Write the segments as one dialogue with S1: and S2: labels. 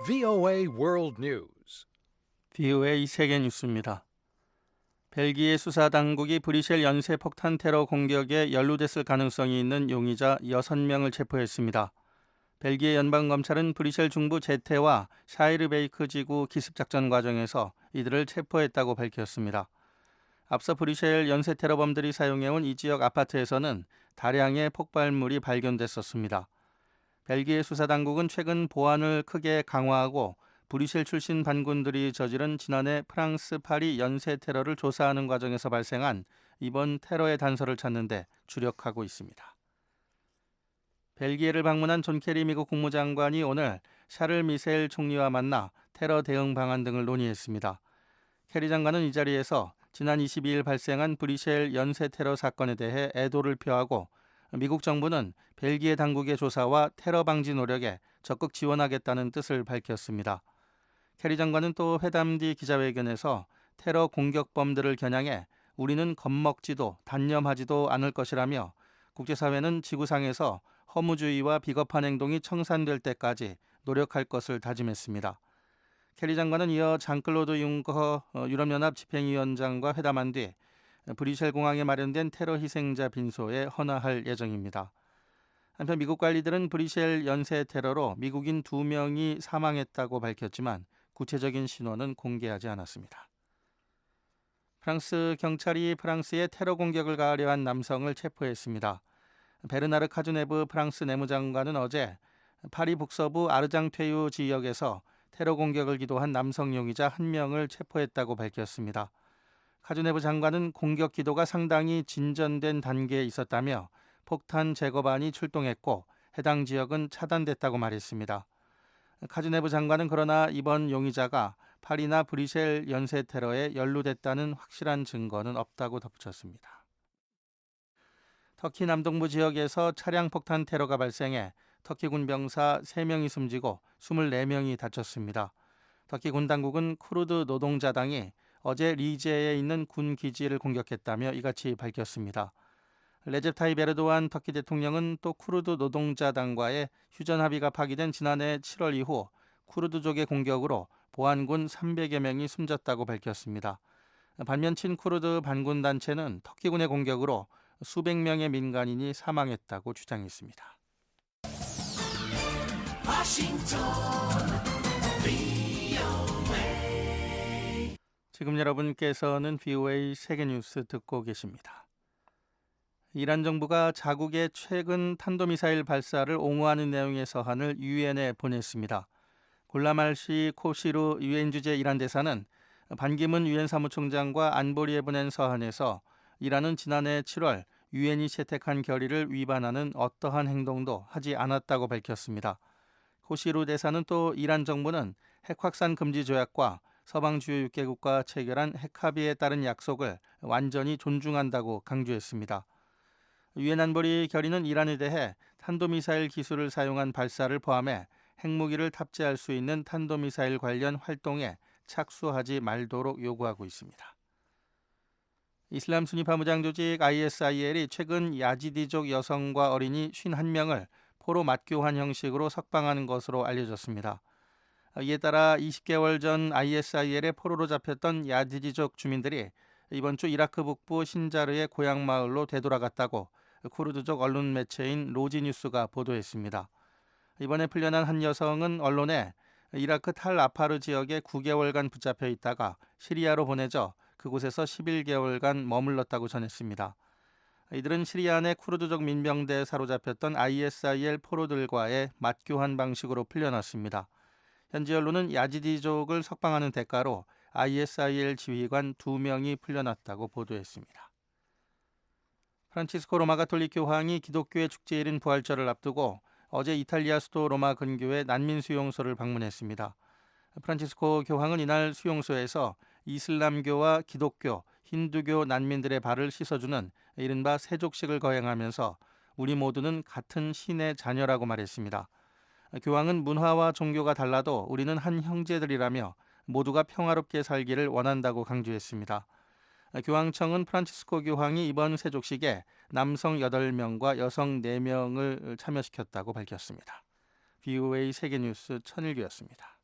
S1: VOA World News.
S2: VOA 세계 뉴스입니다. 벨기에 수사당국이 브뤼셀 연쇄 폭탄 테러 공격에 연루됐을 가능성이 있는 용의자 6명을 체포했습니다. 벨기에 연방검찰은 브뤼셀 중부 제테와 샤이르베이크 지구 기습작전 과정에서 이들을 체포했다고 밝혔습니다. 앞서 브뤼셀 연쇄 테러범들이 사용해온 이 지역 아파트에서는 다량의 폭발물이 발견됐었습니다. 벨기에 수사당국은 최근 보안을 크게 강화하고 브뤼셀 출신 반군들이 저지른 지난해 프랑스 파리 연쇄 테러를 조사하는 과정에서 발생한 이번 테러의 단서를 찾는 데 주력하고 있습니다. 벨기에를 방문한 존 케리 미국 국무장관이 오늘 샤를 미셀 총리와 만나 테러 대응 방안 등을 논의했습니다. 케리 장관은 이 자리에서 지난 22일 발생한 브뤼셀 연쇄 테러 사건에 대해 애도를 표하고 미국 정부는 벨기에 당국의 조사와 테러 방지 노력에 적극 지원하겠다는 뜻을 밝혔습니다. 케리 장관은 또 회담 뒤 기자회견에서 테러 공격범들을 겨냥해 우리는 겁먹지도 단념하지도 않을 것이라며 국제사회는 지구상에서 허무주의와 비겁한 행동이 청산될 때까지 노력할 것을 다짐했습니다. 케리 장관은 이어 장클로드 융거 유럽연합 집행위원장과 회담한 뒤 브뤼셀 공항에 마련된 테러 희생자 빈소에 헌화할 예정입니다. 한편 미국 관리들은 브뤼셀 연쇄 테러로 미국인 2명이 사망했다고 밝혔지만 구체적인 신원은 공개하지 않았습니다. 프랑스 경찰이 프랑스에 테러 공격을 가하려 한 남성을 체포했습니다. 베르나르 카즈네브 프랑스 내무장관은 어제 파리 북서부 아르장퇴유 지역에서 테러 공격을 기도한 남성 용의자 1명을 체포했다고 밝혔습니다. 카즈네브 장관은 공격 기도가 상당히 진전된 단계에 있었다며 폭탄 제거반이 출동했고 해당 지역은 차단됐다고 말했습니다. 카즈네브 장관은 그러나 이번 용의자가 파리나 브뤼셀 연쇄 테러에 연루됐다는 확실한 증거는 없다고 덧붙였습니다. 터키 남동부 지역에서 차량 폭탄 테러가 발생해 터키 군 병사 3명이 숨지고 24명이 다쳤습니다. 터키 군 당국은 쿠르드 노동자당이 어제 리제에 있는 군 기지를 공격했다며 이같이 밝혔습니다. 레제 타입 에르도안 터키 대통령은 또 쿠르드 노동자당과의 휴전 합의가 파기된 지난해 7월 이후 쿠르드족의 공격으로 보안군 300여 명이 숨졌다고 밝혔습니다. 반면 친쿠르드 반군 단체는 터키군의 공격으로 수백 명의 민간인이 사망했다고 주장했습니다. 지금 여러분께서는 VOA 세계뉴스 듣고 계십니다. 이란 정부가 자국의 최근 탄도미사일 발사를 옹호하는 내용의 서한을 유엔에 보냈습니다. 골라말시 코시루 유엔 주재 이란 대사는 반기문 유엔 사무총장과 안보리에 보낸 서한에서 이란은 지난해 7월 유엔이 채택한 결의를 위반하는 어떠한 행동도 하지 않았다고 밝혔습니다. 코시루 대사는 또 이란 정부는 핵 확산 금지 조약과 서방 주요 6개국과 체결한 핵 합의에 따른 약속을 완전히 존중한다고 강조했습니다. 유엔 안보리 결의는 이란에 대해 탄도미사일 기술을 사용한 발사를 포함해 핵무기를 탑재할 수 있는 탄도미사일 관련 활동에 착수하지 말도록 요구하고 있습니다. 이슬람 순위 파무장 조직 ISIL이 최근 야지디족 여성과 어린이 51명을 포로 맞교환 형식으로 석방하는 것으로 알려졌습니다. 이에 따라 20개월 전 ISIL의 포로로 잡혔던 야지디족 주민들이 이번 주 이라크 북부 신자르의 고향 마을로 되돌아갔다고 쿠르드족 언론 매체인 로지뉴스가 보도했습니다. 이번에 풀려난 한 여성은 언론에 이라크 탈 아파르 지역에 9개월간 붙잡혀 있다가 시리아로 보내져 그곳에서 11개월간 머물렀다고 전했습니다. 이들은 시리아 내 쿠르드족 민병대에 사로잡혔던 ISIL 포로들과의 맞교환 방식으로 풀려났습니다. 현지 언론은 야지디족을 석방하는 대가로 ISIL 지휘관 2명이 풀려났다고 보도했습니다. 프란치스코 로마 가톨릭 교황이 기독교의 축제일인 부활절을 앞두고 어제 이탈리아 수도 로마 근교의 난민 수용소를 방문했습니다. 프란치스코 교황은 이날 수용소에서 이슬람교와 기독교, 힌두교 난민들의 발을 씻어주는 이른바 세족식을 거행하면서 우리 모두는 같은 신의 자녀라고 말했습니다. 교황은 문화와 종교가 달라도 우리는 한 형제들이라며 모두가 평화롭게 살기를 원한다고 강조했습니다. 교황청은 프란치스코 교황이 이번 세족식에 남성 8명과 여성 4명을 참여시켰다고 밝혔습니다. VOA 세계뉴스 천일규였습니다.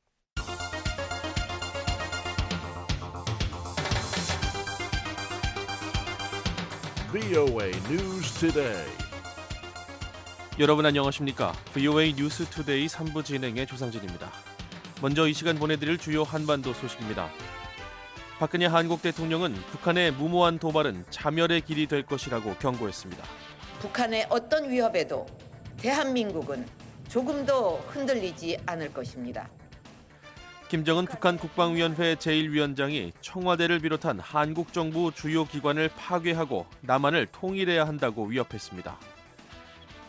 S1: VOA News Today.
S3: 여러분 안녕하십니까? VOA 뉴스 투데이 3부 진행의 조상진입니다. 먼저 이 시간 보내드릴 주요 한반도 소식입니다. 박근혜 한국 대통령은 북한의 무모한 도발은 자멸의 길이 될 것이라고 경고했습니다.
S4: 북한의 어떤 위협에도 대한민국은 조금도 흔들리지 않을 것입니다.
S3: 김정은 북한 국방위원회 제1위원장이 청와대를 비롯한 한국 정부 주요 기관을 파괴하고 남한을 통일해야 한다고 위협했습니다.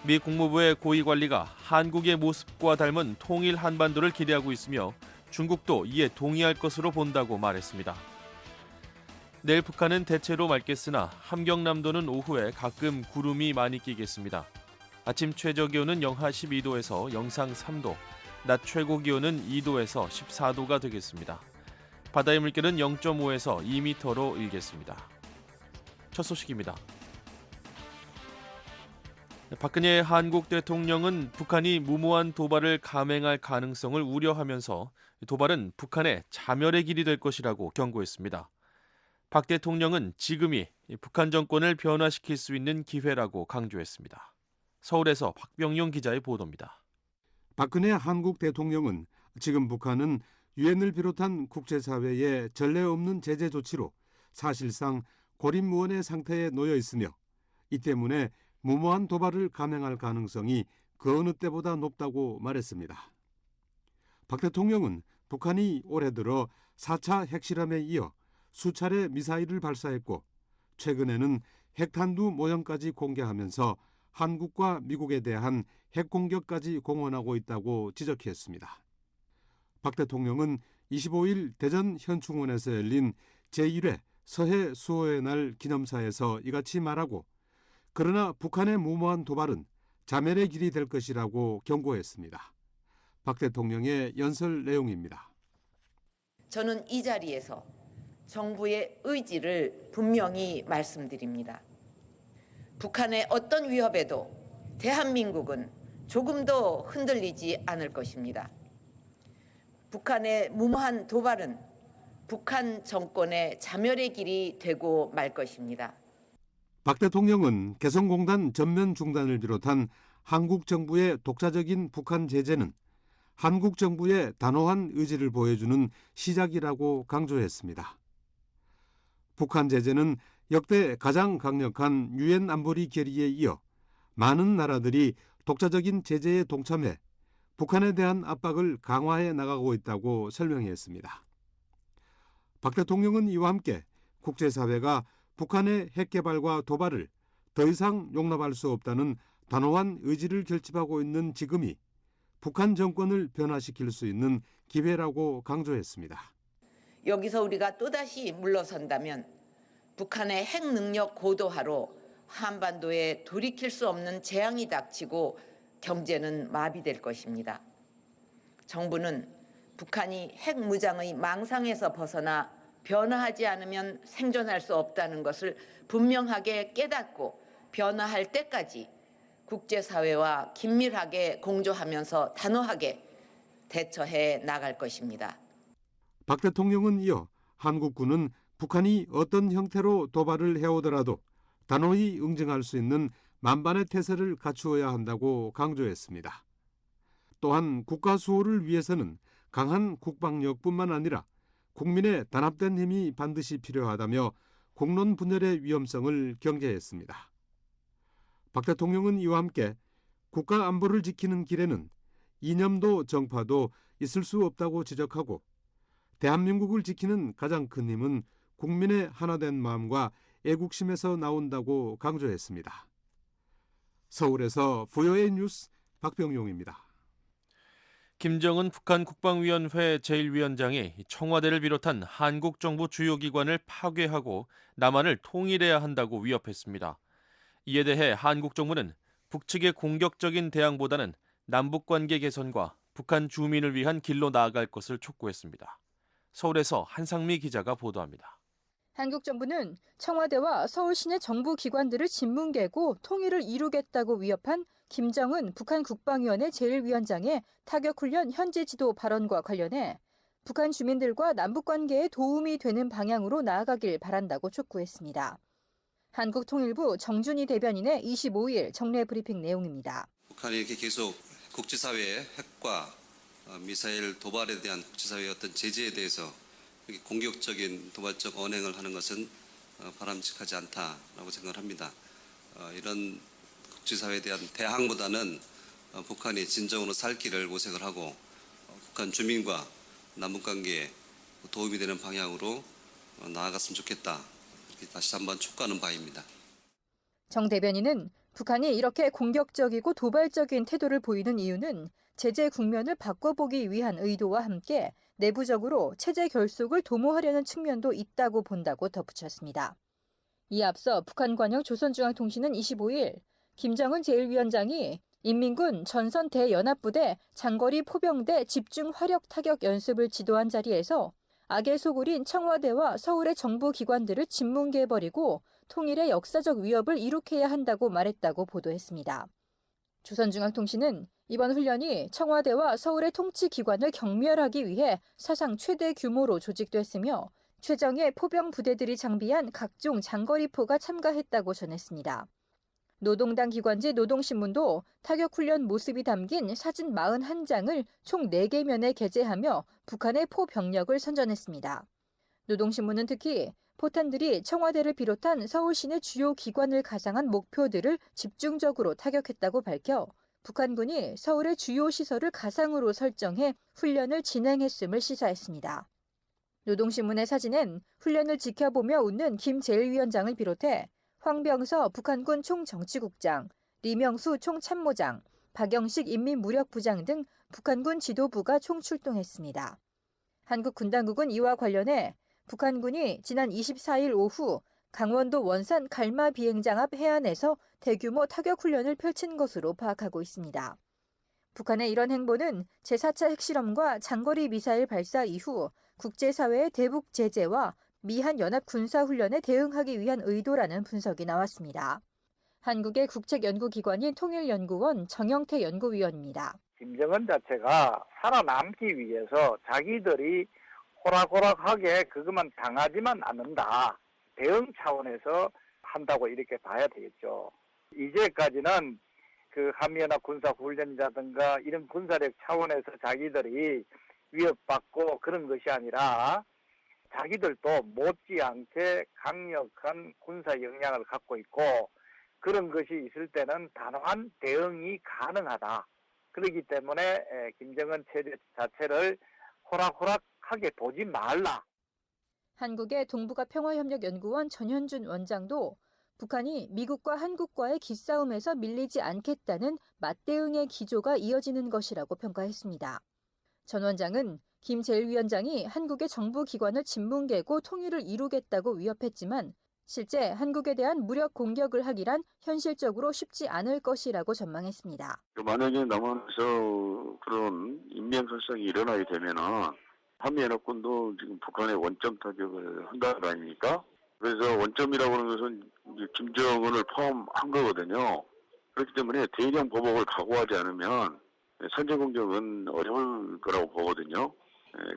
S3: 미 국무부의 고위 관리가 한국의 모습과 닮은 통일 한반도를 기대하고 있으며 중국도 이에 동의할 것으로 본다고 말했습니다. 내일 북한은 대체로 맑겠으나 함경남도는 오후에 가끔 구름이 많이 끼겠습니다. 아침 최저 기온은 영하 12도에서 영상 3도, 낮 최고 기온은 2도에서 14도가 되겠습니다. 바다의 물결은 0.5에서 2m로 일겠습니다. 첫 소식입니다. 박근혜 한국 대통령은 북한이 무모한 도발을 감행할 가능성을 우려하면서 도발은 북한의 자멸의 길이 될 것이라고 경고했습니다. 박 대통령은 지금이 북한 정권을 변화시킬 수 있는 기회라고 강조했습니다. 서울에서 박병용 기자의 보도입니다.
S5: 박근혜 한국 대통령은 지금 북한은 유엔을 비롯한 국제사회의 전례 없는 제재 조치로 사실상 고립무원의 상태에 놓여 있으며 이 때문에 무모한 도발을 감행할 가능성이 그 어느 때보다 높다고 말했습니다. 박 대통령은 북한이 올해 들어 4차 핵실험에 이어 수차례 미사일을 발사했고 최근에는 핵탄두 모형까지 공개하면서 한국과 미국에 대한 핵공격까지 공언하고 있다고 지적했습니다. 박 대통령은 25일 대전 현충원에서 열린 제1회 서해 수호의 날 기념사에서 이같이 말하고 그러나 북한의 무모한 도발은 자멸의 길이 될 것이라고 경고했습니다. 박 대통령의 연설 내용입니다.
S4: 저는 이 자리에서 정부의 의지를 분명히 말씀드립니다. 북한의 어떤 위협에도 대한민국은 조금도 흔들리지 않을 것입니다. 북한의 무모한 도발은 북한 정권의 자멸의 길이 되고 말 것입니다.
S5: 박 대통령은 개성공단 전면 중단을 비롯한 한국 정부의 독자적인 북한 제재는 한국 정부의 단호한 의지를 보여주는 시작이라고 강조했습니다. 북한 제재는 역대 가장 강력한 유엔 안보리 결의에 이어 많은 나라들이 독자적인 제재에 동참해 북한에 대한 압박을 강화해 나가고 있다고 설명했습니다. 박 대통령은 이와 함께 국제사회가 북한의 핵개발과 도발을 더 이상 용납할 수 없다는 단호한 의지를 결집하고 있는 지금이 북한 정권을 변화시킬 수 있는 기회라고 강조했습니다.
S4: 여기서 우리가 또다시 물러선다면 북한의 핵 능력 고도화로 한반도에 돌이킬 수 없는 재앙이 닥치고 경제는 마비될 것입니다. 정부는 북한이 핵 무장의 망상에서 벗어나 변화하지 않으면 생존할 수 없다는 것을 분명하게 깨닫고 변화할 때까지 국제사회와 긴밀하게 공조하면서 단호하게 대처해 나갈 것입니다.
S5: 박 대통령은 이어 한국군은 북한이 어떤 형태로 도발을 해오더라도 단호히 응징할 수 있는 만반의 태세를 갖추어야 한다고 강조했습니다. 또한 국가 수호를 위해서는 강한 국방력뿐만 아니라 국민의 단합된 힘이 반드시 필요하다며 국론 분열의 위험성을 경계했습니다. 박 대통령은 이와 함께 국가 안보를 지키는 길에는 이념도 정파도 있을 수 없다고 지적하고 대한민국을 지키는 가장 큰 힘은 국민의 하나된 마음과 애국심에서 나온다고 강조했습니다. 서울에서 VOA 뉴스 박병용입니다.
S3: 김정은 북한 국방위원회 제1위원장이 청와대를 비롯한 한국 정부 주요 기관을 파괴하고 남한을 통일해야 한다고 위협했습니다. 이에 대해 한국 정부는 북측의 공격적인 대항보다는 남북관계 개선과 북한 주민을 위한 길로 나아갈 것을 촉구했습니다. 서울에서 한상미 기자가 보도합니다.
S6: 한국 정부는 청와대와 서울 시내 정부 기관들을 진문개고 통일을 이루겠다고 위협한 김정은 북한 국방위원회 제1위원장의 타격훈련 현지 지도 발언과 관련해 북한 주민들과 남북관계에 도움이 되는 방향으로 나아가길 바란다고 촉구했습니다. 한국통일부 정준희 대변인의 25일 정례 브리핑 내용입니다.
S7: 북한이 이렇게 계속 국제사회의 핵과 미사일 도발에 대한 국제사회의 어떤 제재에 대해서 이렇게 공격적인 도발적 언행을 하는 것은 바람직하지 않다라고 생각을 합니다. 이런 국제사회에 대한 대항보다는 북한이 진정으로 살 길을 모색을 하고 북한 주민과 남북관계에 도움이 되는 방향으로 나아갔으면 좋겠다. 이렇게 다시 한번 촉구하는 바입니다.
S6: 정 대변인은 북한이 이렇게 공격적이고 도발적인 태도를 보이는 이유는 제재 국면을 바꿔보기 위한 의도와 함께 내부적으로 체제 결속을 도모하려는 측면도 있다고 본다고 덧붙였습니다. 이에 앞서 북한 관영 조선중앙통신은 25일 김정은 제1위원장이 인민군 전선 대연합부대 장거리 포병대 집중 화력 타격 연습을 지도한 자리에서 악의 소굴인 청와대와 서울의 정부 기관들을 짓뭉개버리고 통일의 역사적 위협을 이룩해야 한다고 말했다고 보도했습니다. 조선중앙통신은 이번 훈련이 청와대와 서울의 통치기관을 경멸하기 위해 사상 최대 규모로 조직됐으며 최정예 포병 부대들이 장비한 각종 장거리포가 참가했다고 전했습니다. 노동당 기관지 노동신문도 타격훈련 모습이 담긴 사진 41장을 총 4개 면에 게재하며 북한의 포병력을 선전했습니다. 노동신문은 특히 포탄들이 청와대를 비롯한 서울 시내 주요 기관을 가상한 목표들을 집중적으로 타격했다고 밝혀 북한군이 서울의 주요 시설을 가상으로 설정해 훈련을 진행했음을 시사했습니다. 노동신문의 사진엔 훈련을 지켜보며 웃는 김 제1위원장을 비롯해 황병서 북한군 총정치국장, 리명수 총참모장, 박영식 인민무력부장 등 북한군 지도부가 총출동했습니다. 한국군당국은 이와 관련해 북한군이 지난 24일 오후 강원도 원산 갈마 비행장 앞 해안에서 대규모 타격훈련을 펼친 것으로 파악하고 있습니다. 북한의 이런 행보는 제4차 핵실험과 장거리 미사일 발사 이후 국제사회의 대북 제재와 미한 연합 군사훈련에 대응하기 위한 의도라는 분석이 나왔습니다. 한국의 국책연구기관인 통일연구원 정영태 연구위원입니다.
S8: 김정은 자체가 살아남기 위해서 자기들이 호락호락하게 그것만 당하지만 않는다. 대응 차원에서 한다고 이렇게 봐야 되겠죠. 이제까지는 그 한미연합 군사훈련이라든가 이런 군사력 차원에서 자기들이 위협받고 그런 것이 아니라 자기들도 못지않게 강력한 군사 역량을 갖고 있고 그런 것이 있을 때는 단호한 대응이 가능하다. 그렇기 때문에 김정은 체제 자체를 호락호락하게 보지 말라.
S6: 한국의 동북아 평화협력연구원 전현준 원장도 북한이 미국과 한국과의 기싸움에서 밀리지 않겠다는 맞대응의 기조가 이어지는 것이라고 평가했습니다. 전 원장은 김 제1위원장이 한국의 정부 기관을 짓뭉개고 통일을 이루겠다고 위협했지만 실제 한국에 대한 무력 공격을 하기란 현실적으로 쉽지 않을 것이라고 전망했습니다.
S9: 만약에 남한에서 그런 인명살상이 일어나게 되면은 한미연합군도 지금 북한의 원점 타격을 한다는 거 아닙니까? 그래서 원점이라고 하는 것은 이제 김정은을 포함한 거거든요. 그렇기 때문에 대량 보복을 각오하지 않으면 선제 공격은 어려울 거라고 보거든요.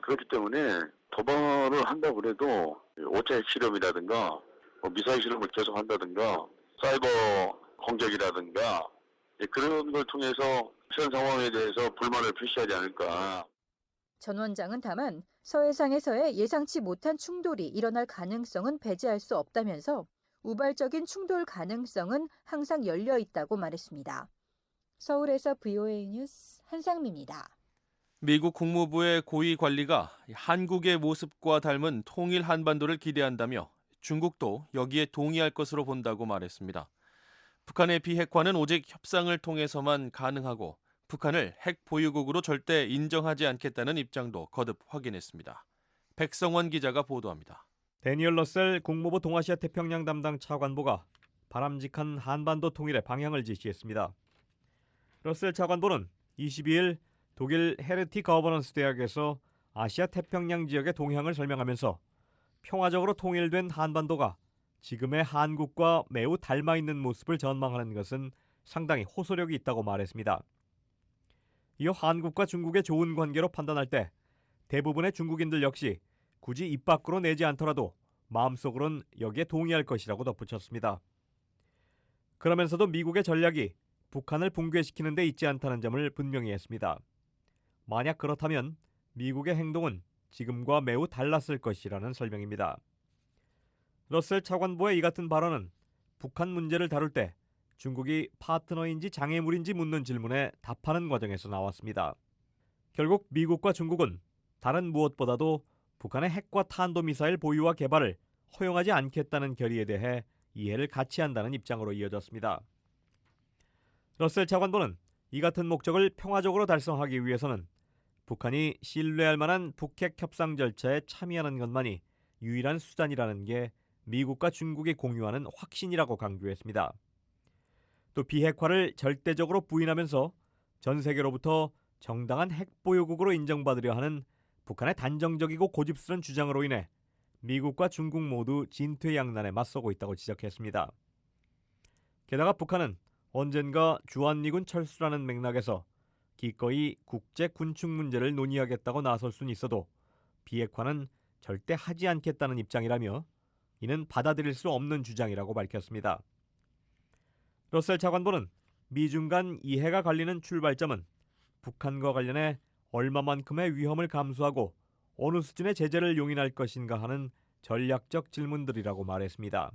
S9: 그렇기 때문에 도발을 한다고 그래도 5차 핵실험이라든가 미사일 실험을 계속 한다든가 사이버 공격이라든가 그런 걸 통해서 현 상황에 대해서 불만을 표시하지 않을까.
S6: 전 원장은 다만 서해상에서의 예상치 못한 충돌이 일어날 가능성은 배제할 수 없다면서 우발적인 충돌 가능성은 항상 열려 있다고 말했습니다. 서울에서 VOA 뉴스 한상미입니다.
S3: 미국 국무부의 고위 관리가 한국의 모습과 닮은 통일 한반도를 기대한다며 중국도 여기에 동의할 것으로 본다고 말했습니다. 북한의 비핵화는 오직 협상을 통해서만 가능하고 북한을 핵 보유국으로 절대 인정하지 않겠다는 입장도 거듭 확인했습니다. 백성원 기자가 보도합니다.
S10: 데니얼 러셀 국무부 동아시아 태평양 담당 차관보가 바람직한 한반도 통일의 방향을 지시했습니다. 러셀 차관보는 22일 독일 헤르티 거버넌스 대학에서 아시아 태평양 지역의 동향을 설명하면서 평화적으로 통일된 한반도가 지금의 한국과 매우 닮아 있는 모습을 전망하는 것은 상당히 호소력이 있다고 말했습니다. 이어 한국과 중국의 좋은 관계로 판단할 때 대부분의 중국인들 역시 굳이 입 밖으로 내지 않더라도 마음속으론 여기에 동의할 것이라고 덧붙였습니다. 그러면서도 미국의 전략이 북한을 붕괴시키는 데 있지 않다는 점을 분명히 했습니다. 만약 그렇다면 미국의 행동은 지금과 매우 달랐을 것이라는 설명입니다. 러셀 차관보의 이 같은 발언은 북한 문제를 다룰 때 중국이 파트너인지 장애물인지 묻는 질문에 답하는 과정에서 나왔습니다. 결국 미국과 중국은 다른 무엇보다도 북한의 핵과 탄도미사일 보유와 개발을 허용하지 않겠다는 결의에 대해 이해를 같이 한다는 입장으로 이어졌습니다. 러셀 차관보는 이 같은 목적을 평화적으로 달성하기 위해서는 북한이 신뢰할 만한 북핵 협상 절차에 참여하는 것만이 유일한 수단이라는 게 미국과 중국이 공유하는 확신이라고 강조했습니다. 또 비핵화를 절대적으로 부인하면서 전 세계로부터 정당한 핵보유국으로 인정받으려 하는 북한의 단정적이고 고집스런 주장으로 인해 미국과 중국 모두 진퇴양난에 맞서고 있다고 지적했습니다. 게다가 북한은 언젠가 주한미군 철수라는 맥락에서 기꺼이 국제 군축 문제를 논의하겠다고 나설 수는 있어도 비핵화는 절대 하지 않겠다는 입장이라며 이는 받아들일 수 없는 주장이라고 밝혔습니다. 러셀 차관보는 미중 간 이해가 갈리는 출발점은 북한과 관련해 얼마만큼의 위험을 감수하고 어느 수준의 제재를 용인할 것인가 하는 전략적 질문들이라고 말했습니다.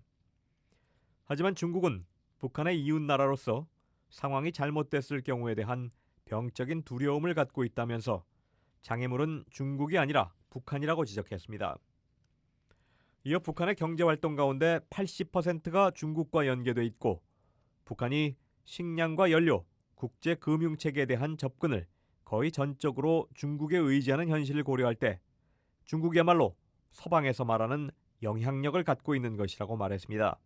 S10: 하지만 중국은 북한의 이웃 나라로서 상황이 잘못됐을 경우에 대한 병적인 두려움을 갖고 있다면서 장애물은 중국이 아니라 북한이라고 지적했습니다. 이어 북한의 경제활동 가운데 80%가 중국과 연계돼 있고 북한이 식량과 연료, 국제금융체계에 대한 접근을 거의 전적으로 중국에 의지하는 현실을 고려할 때 중국이야말로 서방에서 말하는 영향력을 갖고 있는 것이라고 말했습니다.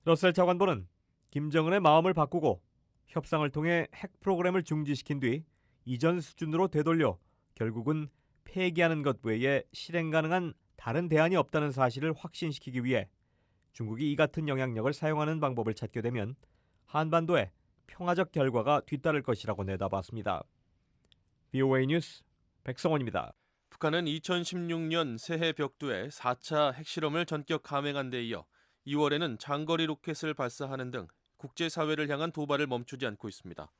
S10: 러셀 차관보는 김정은의 마음을 바꾸고 협상을 통해 핵 프로그램을 중지시킨 뒤 이전 수준으로 되돌려 결국은 폐기하는 것 외에 실행 가능한 다른 대안이 없다는 사실을 확신시키기 위해 중국이 이 같은 영향력을 사용하는 방법을 찾게 되면 한반도에 평화적 결과가 뒤따를 것이라고 내다봤습니다. VOA 뉴스 백성원입니다.
S3: 북한은 2016년 새해 벽두에 4차 핵실험을 전격 감행한 데 이어 2월에는 장거리 로켓을 발사하는 등 국제사회를 향한 도발을 멈추지 않고 있습니다.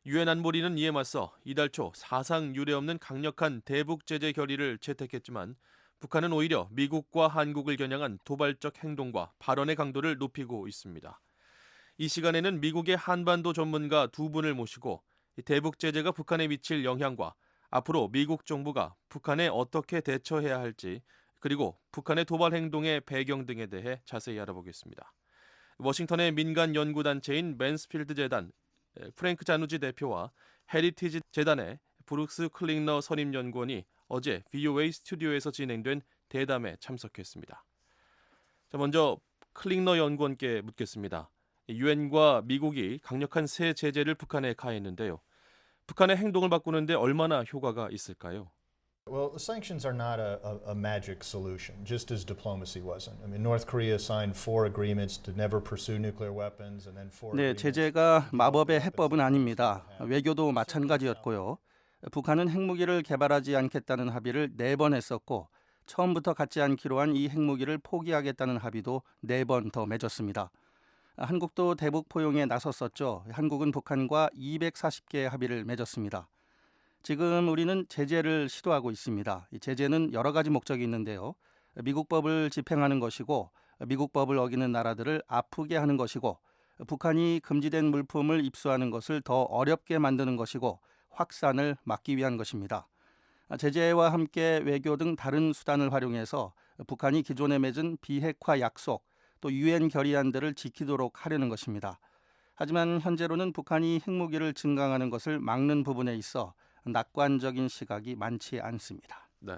S3: 유엔 안보리는 이에 맞서 이달 초 사상 유례없는 강력한 대북 제재 결의를 채택했지만 북한은 오히려 미국과 한국을 겨냥한 도발적 행동과 발언의 강도를 높이고 있습니다. 이 시간에는 미국의 한반도 전문가 두 분을 모시고 대북 제재가 북한에 미칠 영향과 앞으로 미국 정부가 북한에 어떻게 대처해야 할지 그리고 북한의 도발 행동의 배경 등에 대해 자세히 알아보겠습니다. 워싱턴의 민간 연구단체인 맨스필드 재단 프랭크 자누지 대표와 헤리티지 재단의 브룩스 클링너 선임연구원이 어제 VOA 스튜디오에서 진행된 대담에 참석했습니다. 자, 먼저 클링너 연구원께 묻겠습니다. 유엔과 미국이 강력한 새 제재를 북한에 가했는데요. 북한의 행동을 바꾸는데 얼마나 효과가 있을까요?
S11: Well, sanctions are not a magic solution, just as diplomacy wasn't. I mean, North Korea signed 4 agreements to never pursue nuclear weapons, and then 4
S2: 네, 제재가 마법의 해법은 아닙니다. 외교도 마찬가지였고요. 북한은 핵무기를 개발하지 않겠다는 합의를 4번 했었고 처음부터 갖지 않기로 한 이 핵무기를 포기하겠다는 합의도 4번 더 맺었습니다. 한국도 대북 포용에 나섰었죠. 한국은 북한과 240개의 합의를 맺었습니다. 지금 우리는 제재를 시도하고 있습니다. 이 제재는 여러 가지 목적이 있는데요. 미국 법을 집행하는 것이고 미국 법을 어기는 나라들을 아프게 하는 것이고 북한이 금지된 물품을 입수하는 것을 더 어렵게 만드는 것이고 확산을 막기 위한 것입니다. 제재와 함께 외교 등 다른 수단을 활용해서 북한이 기존에 맺은 비핵화 약속 또 유엔 결의안들을 지키도록 하려는 것입니다. 하지만 현재로는 북한이 핵무기를 증강하는 것을 막는 부분에 있어 낙관적인 시각이 많지 않습니다.
S3: 네,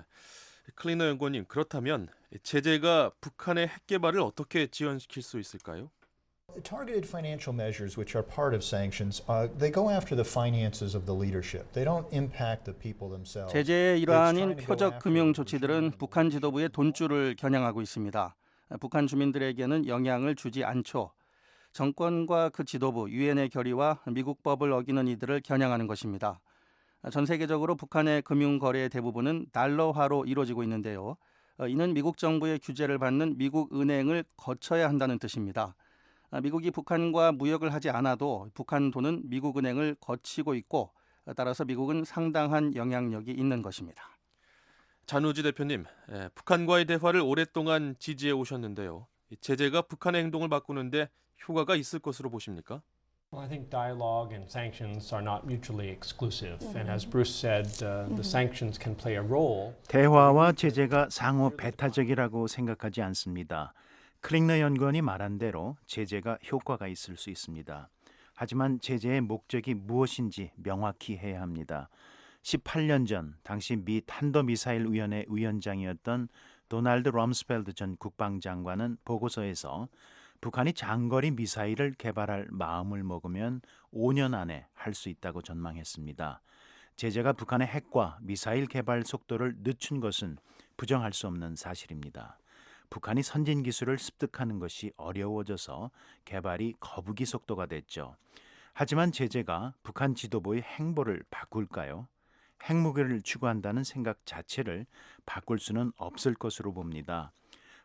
S3: 클리너 연구원님, 그렇다면 제재가 북한의 핵 개발을 어떻게 지연시킬 수 있을까요?
S11: Targeted financial measures, which are part of sanctions, they go after the finances of the leadership. They don't impact the people themselves.
S2: 제재의 일환인 표적 금융 조치들은 북한 지도부의 돈줄을 겨냥하고 있습니다. 북한 주민들에게는 영향을 주지 않죠. 정권과 그 지도부, 유엔의 결의와 미국 법을 어기는 이들을 겨냥하는 것입니다. 전 세계적으로 북한의 금융 거래의 대부분은 달러화로 이루어지고 있는데요. 이는 미국 정부의 규제를 받는 미국 은행을 거쳐야 한다는 뜻입니다. 미국이 북한과 무역을 하지 않아도 북한 돈은 미국 은행을 거치고 있고 따라서 미국은 상당한 영향력이 있는 것입니다.
S3: 잔우지 대표님, 북한과의 대화를 오랫동안 지지해 오셨는데요. 제재가 북한의 행동을 바꾸는데 효과가 있을 것으로 보십니까?
S12: Well, I think dialogue and sanctions are not mutually exclusive. And as Bruce said, the sanctions can play a role.
S13: 대화와 제재가 상호 배타적이라고 생각하지 않습니다. 클링너 연구원이 말한 대로 제재가 효과가 있을 수 있습니다. 하지만 제재의 목적이 무엇인지 명확히 해야 합니다. 18년 전 당시 미 탄도미사일위원회 위원장이었던 도널드 럼스펠드 전 국방장관은 보고서에서 북한이 장거리 미사일을 개발할 마음을 먹으면 5년 안에 할 수 있다고 전망했습니다. 제재가 북한의 핵과 미사일 개발 속도를 늦춘 것은 부정할 수 없는 사실입니다. 북한이 선진 기술을 습득하는 것이 어려워져서 개발이 거북이 속도가 됐죠. 하지만 제재가 북한 지도부의 행보를 바꿀까요? 핵무기를 추구한다는 생각 자체를 바꿀 수는 없을 것으로 봅니다.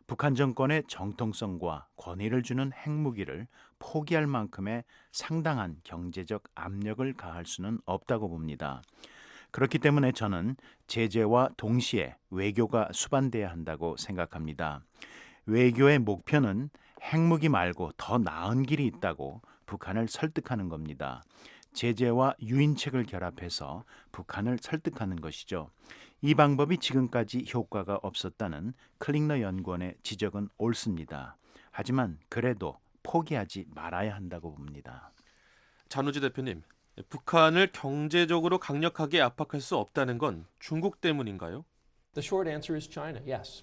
S13: 북한 정권의 정통성과 권위를 주는 핵무기를 포기할 만큼의 상당한 경제적 압력을 가할 수는 없다고 봅니다. 그렇기 때문에 저는 제재와 동시에 외교가 수반돼야 한다고 생각합니다. 외교의 목표는 핵무기 말고 더 나은 길이 있다고 북한을 설득하는 겁니다. 제재와 유인책을 결합해서 북한을 설득하는 것이죠. 이 방법이 지금까지 효과가 없었다는 클링너 연구원의 지적은 옳습니다. 하지만 그래도 포기하지 말아야 한다고 봅니다.
S3: 잔우지 대표님, 북한을 경제적으로 강력하게 압박할 수 없다는 건 중국 때문인가요?
S12: The short answer is China. Yes.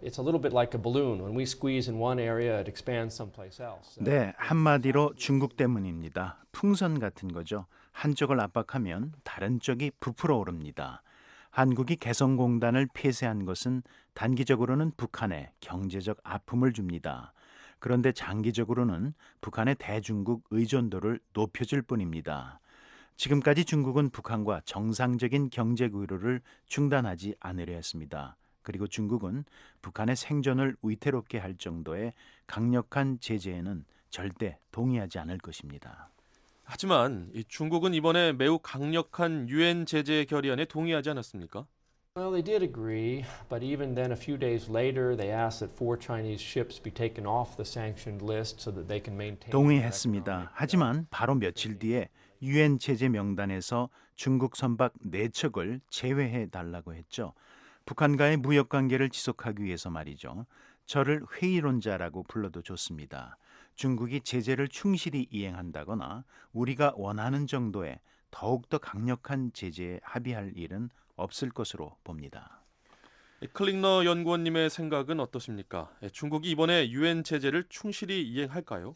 S12: It's a little bit like a balloon. When we squeeze in one area, it expands someplace else.
S13: 네, 한마디로 중국 때문입니다. 풍선 같은 거죠. 한쪽을 압박하면 다른 쪽이 부풀어 오릅니다. 한국이 개성공단을 폐쇄한 것은 단기적으로는 북한에 경제적 아픔을 줍니다. 그런데 장기적으로는 북한의 대중국 의존도를 높여줄 뿐입니다. 지금까지 중국은 북한과 정상적인 경제 교류를 중단하지 않으려 했습니다. 그리고 중국은 북한의 생존을 위태롭게 할 정도의 강력한 제재에는 절대 동의하지 않을 것입니다.
S3: 하지만 중국은 이번에 매우 강력한 유엔 제재 결의안에 동의하지 않았습니까?
S12: Well, they did agree, but even then, a few days later, they asked that 4 Chinese ships be taken off the sanctioned list so that they can maintain.
S13: 동의했습니다. 하지만 바로 며칠 뒤에 유엔 제재 명단에서 중국 선박 4척을 제외해 달라고 했죠. 북한과의 무역 관계를 지속하기 위해서 말이죠. 저를 회의론자라고 불러도 좋습니다. 중국이 제재를 충실히 이행한다거나 우리가 원하는 정도의 더욱더 강력한 제재에 합의할 일은 없을 것으로 봅니다.
S3: 클링너 연구원님의 생각은 어떠십니까? 중국이 이번에 유엔 제재를 충실히 이행할까요?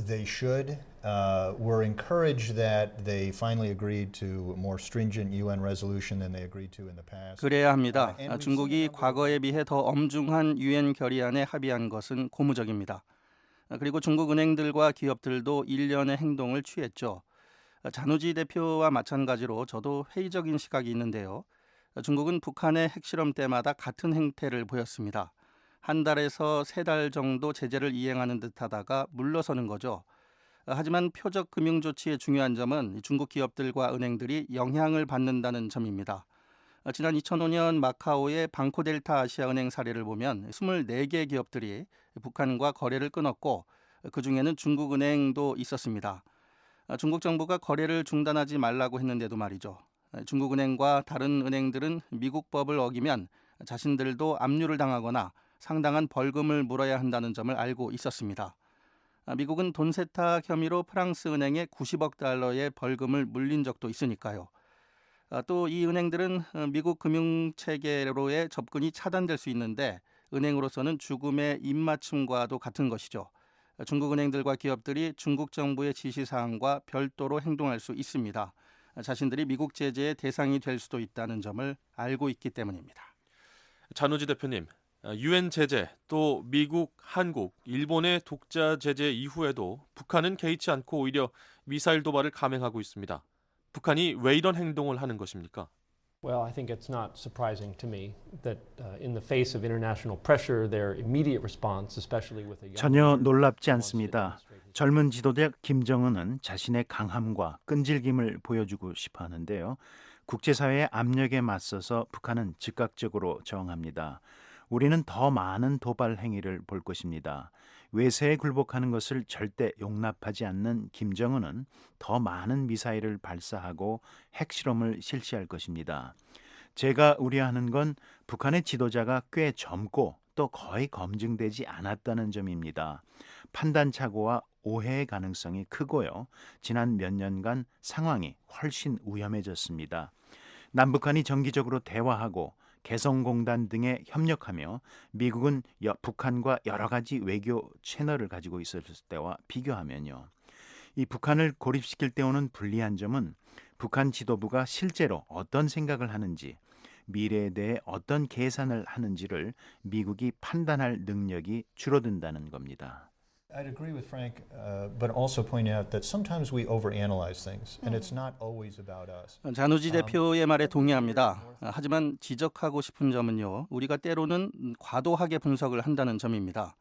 S11: They should. We're encouraged that they finally agreed to a more stringent UN resolution than they agreed to in the past.
S2: 그래야 합니다. 중국이 과거에 비해 더 엄중한 유엔 결의안에 합의한 것은 고무적입니다. 그리고 중국 은행들과 기업들도 일련의 행동을 취했죠. 잔우지 대표와 마찬가지로 저도 회의적인 시각이 있는데요. 중국은 북한의 핵실험 때마다 같은 행태를 보였습니다. 한 달에서 3달 정도 제재를 이행하는 듯하다가 물러서는 거죠. 하지만 표적 금융 조치의 중요한 점은 중국 기업들과 은행들이 영향을 받는다는 점입니다. 지난 2005년 마카오의 방코델타 아시아은행 사례를 보면 24개 기업들이 북한과 거래를 끊었고 그중에는 중국은행도 있었습니다. 중국 정부가 거래를 중단하지 말라고 했는데도 말이죠. 중국은행과 다른 은행들은 미국 법을 어기면 자신들도 압류를 당하거나 상당한 벌금을 물어야 한다는 점을 알고 있었습니다. 미국은 돈 세탁 혐의로 프랑스 은행에 90억 달러의 벌금을 물린 적도 있으니까요. 또 이 은행들은 미국 금융체계로의 접근이 차단될 수 있는데 은행으로서는 죽음의 입맞춤과도 같은 것이죠. 중국 은행들과 기업들이 중국 정부의 지시사항과 별도로 행동할 수 있습니다. 자신들이 미국 제재의 대상이 될 수도 있다는 점을 알고 있기 때문입니다.
S3: 잔우지 대표님, 유엔 제재, 또 미국, 한국, 일본의 독자 제재 이후에도 북한은 개의치 않고 오히려 미사일 도발을 감행하고 있습니다. 북한이 왜 이런 행동을 하는 것입니까?
S12: Well, I think it's not surprising to me that in the face of international pressure, their immediate response, especially with a young
S13: 전혀 놀랍지 않습니다. 젊은 지도자 김정은은 자신의 강함과 끈질김을 보여주고 싶어 하는데요. 국제사회의 압력에 맞서서 북한은 즉각적으로 저항합니다. 우리는 더 많은 도발 행위를 볼 것입니다. 외세에 굴복하는 것을 절대 용납하지 않는 김정은은 더 많은 미사일을 발사하고 핵실험을 실시할 것입니다. 제가 우려하는 건 북한의 지도자가 꽤 젊고 또 거의 검증되지 않았다는 점입니다. 판단착오와 오해의 가능성이 크고요. 지난 몇 년간 상황이 훨씬 위험해졌습니다. 남북한이 정기적으로 대화하고 개성공단 등에 협력하며 미국은 북한과 여러 가지 외교 채널을 가지고 있었을 때와 비교하면요. 이 북한을 고립시킬 때 오는 불리한 점은 북한 지도부가 실제로 어떤 생각을 하는지, 미래에 대해 어떤 계산을 하는지를 미국이 판단할 능력이 줄어든다는 겁니다.
S11: I'd agree with Frank, but also point out that sometimes we overanalyze things, and it's not always about us.
S2: 잔우지 대표의 말에 동의합니다. 하지만 지적하고 싶은 점은요. 우리가 때로는 과도하게 분석을 한다는 점입니다.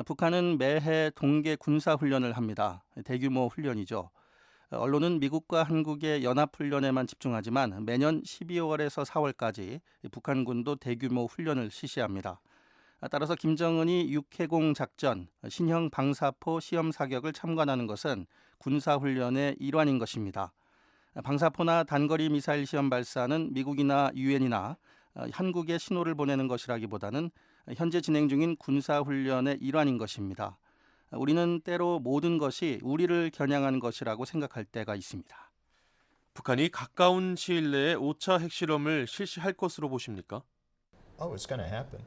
S2: 북한은 매해 동계 군사훈련을 합니다. 대규모 훈련이죠. 언론은 미국과 한국의 연합훈련에만 집중하지만 매년 12월에서 4월까지 북한군도 대규모 훈련을 실시합니다. 따라서 김정은이 육해공 작전, 신형 방사포 시험 사격을 참관하는 것은 군사훈련의 일환인 것입니다. 방사포나 단거리 미사일 시험 발사는 미국이나 유엔이나 한국에 신호를 보내는 것이라기보다는 현재 진행 중인 군사훈련의 일환인 것입니다. 우리는 때로 모든 것이 우리를 겨냥한 것이라고 생각할 때가 있습니다.
S3: 북한이 가까운 시일 내에 5차 핵실험을 실시할 것으로 보십니까?
S11: Oh, it's going to happen.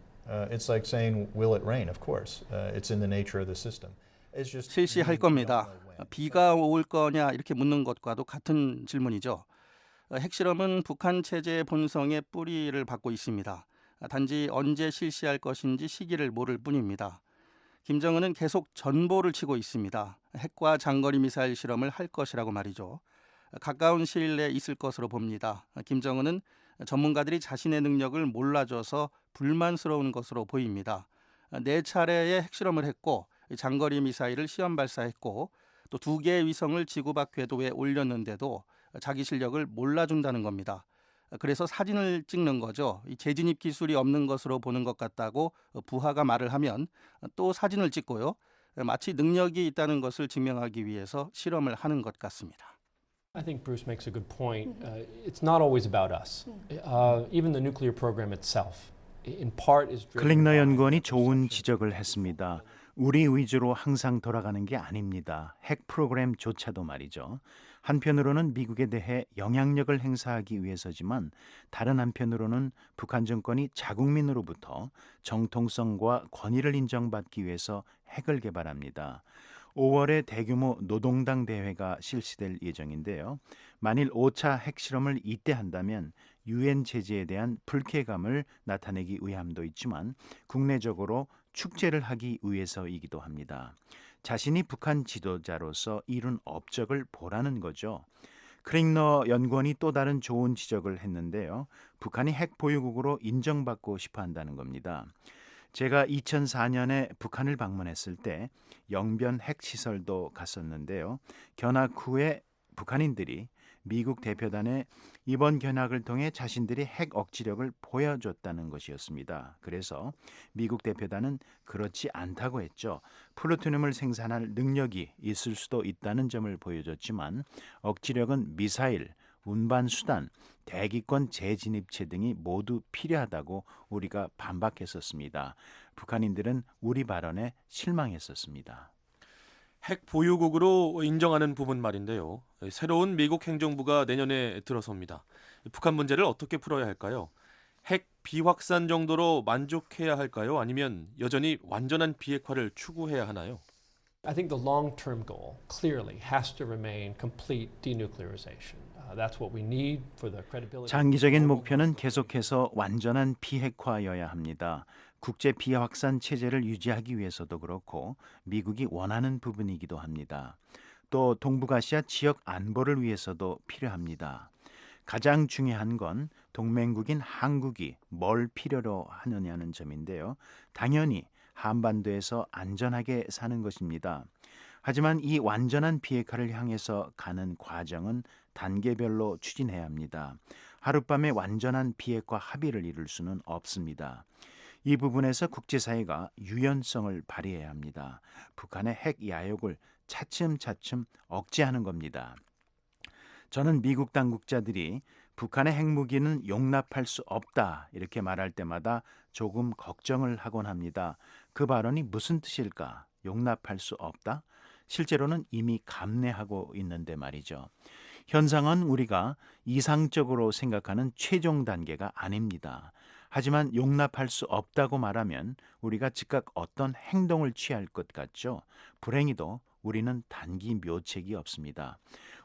S11: It's like saying, will it rain? Of course. It's in the nature of the system. It's just
S2: 실시할 겁니다. 비가 올 거냐 이렇게 묻는 것과도 같은 질문이죠. 핵실험은 북한 체제의 본성의 뿌리를 받고 있습니다. 단지 언제 실시할 것인지 시기를 모를 뿐입니다. 김정은은 계속 전보를 치고 있습니다. 핵과 장거리 미사일 실험을 할 것이라고 말이죠. 가까운 시일 내에 있을 것으로 봅니다. 김정은은 전문가들이 자신의 능력을 몰라줘서 불만스러운 것으로 보입니다. 4차례의 핵실험을 했고 장거리 미사일을 시험 발사했고 또 2개의 위성을 지구 밖 궤도에 올렸는데도 자기 실력을 몰라준다는 겁니다. 그래서 사진을 찍는 거죠. 이 재진입 기술이 없는 것으로 보는 것 같다고 부하가 말을 하면 또 사진을 찍고요. 마치 능력이 있다는 것을 증명하기 위해서 실험을 하는 것 같습니다.
S12: I think Bruce makes a good point. It's not always about us. Even the nuclear program itself, in part, is driven
S13: 클링너
S12: by
S13: 연구원이 좋은 지적을 했습니다. 우리 위주로 항상 돌아가는 게 아닙니다. 핵 프로그램조차도 말이죠. 한편으로는 미국에 대해 영향력을 행사하기 위해서지만 다른 한편으로는 북한 정권이 자국민으로부터 정통성과 권위를 인정받기 위해서 핵을 개발합니다. 5월에 대규모 노동당 대회가 실시될 예정인데요. 만일 5차 핵실험을 이때 한다면 유엔 제재에 대한 불쾌감을 나타내기 위함도 있지만 국내적으로 축제를 하기 위해서이기도 합니다. 자신이 북한 지도자로서 이룬 업적을 보라는 거죠. 클링너 연구원이 또 다른 좋은 지적을 했는데요. 북한이 핵 보유국으로 인정받고 싶어 한다는 겁니다. 제가 2004년에 북한을 방문했을 때 영변 핵시설도 갔었는데요. 견학 후에 북한인들이 미국 대표단에 이번 견학을 통해 자신들이 핵 억지력을 보여줬다는 것이었습니다. 그래서 미국 대표단은 그렇지 않다고 했죠. 플루토늄을 생산할 능력이 있을 수도 있다는 점을 보여줬지만 억지력은 미사일, 운반수단, 대기권 재진입체 등이 모두 필요하다고 우리가 반박했었습니다. 북한인들은 우리 발언에 실망했었습니다.
S3: 핵 보유국으로 인정하는 부분 말인데요. 새로운 미국 행정부가 내년에 들어섭니다. 북한 문제를 어떻게 풀어야 할까요? 핵 비확산 정도로 만족해야 할까요? 아니면 여전히 완전한 비핵화를 추구해야 하나요?
S12: I think the long-term goal clearly has to remain complete denuclearization. That's what we need for the credibility.
S13: 장기적인 목표는 계속해서 완전한 비핵화여야 합니다. 국제 비확산 체제를 유지하기 위해서도 그렇고 미국이 원하는 부분이기도 합니다. 또 동북아시아 지역 안보를 위해서도 필요합니다. 가장 중요한 건 동맹국인 한국이 뭘 필요로 하느냐는 점인데요. 당연히 한반도에서 안전하게 사는 것입니다. 하지만 이 완전한 비핵화를 향해서 가는 과정은 단계별로 추진해야 합니다. 하룻밤에 완전한 비핵화 합의를 이룰 수는 없습니다. 이 부분에서 국제사회가 유연성을 발휘해야 합니다. 북한의 핵 야욕을 차츰차츰 억제하는 겁니다. 저는 미국 당국자들이 북한의 핵무기는 용납할 수 없다 이렇게 말할 때마다 조금 걱정을 하곤 합니다. 그 발언이 무슨 뜻일까? 용납할 수 없다? 실제로는 이미 감내하고 있는데 말이죠. 현상은 우리가 이상적으로 생각하는 최종 단계가 아닙니다. 하지만 용납할 수 없다고 말하면 우리가 즉각 어떤 행동을 취할 것 같죠. 불행히도 우리는 단기 묘책이 없습니다.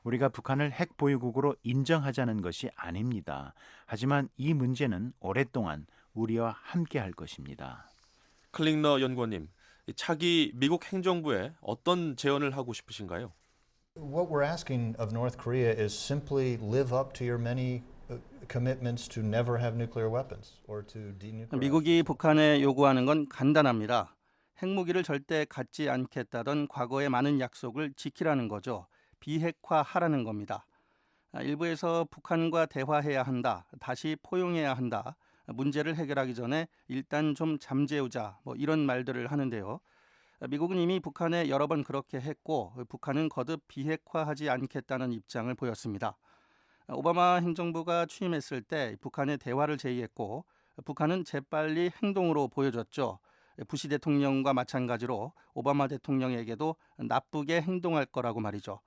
S13: 우리가 북한을 핵 보유국으로 인정하자는 것이 아닙니다. 하지만 이 문제는 오랫동안 우리와 함께 할 것입니다.
S3: 클링너 연구원님, 차기 미국 행정부에 어떤 제언을 하고 싶으신가요?
S11: What we're asking of North Korea is simply live up to your many commitments to never have nuclear weapons or to denuclearize.
S2: 미국이 북한에 요구하는 건 간단합니다. 핵무기를 절대 갖지 않겠다던 과거의 많은 약속을 지키라는 거죠. 비핵화하라는 겁니다. 일부에서 북한과 대화해야 한다, 다시 포용해야 한다, 문제를 해결하기 전에 일단 좀 잠재우자, 이런 말들을 하는데요. 미국은 이미 북한에 여러 번 그렇게 했고 북한은 거듭 비핵화하지 않겠다는 입장을 보였습니다. 오바마 행정부가 취임했을 때 북한의 대화를 제의했고 북한은 재빨리 행동으로 보여줬죠. 부시 대통령과 마찬가지로 오바마 대통령에게도 나쁘게 행동할 거라고 말이죠.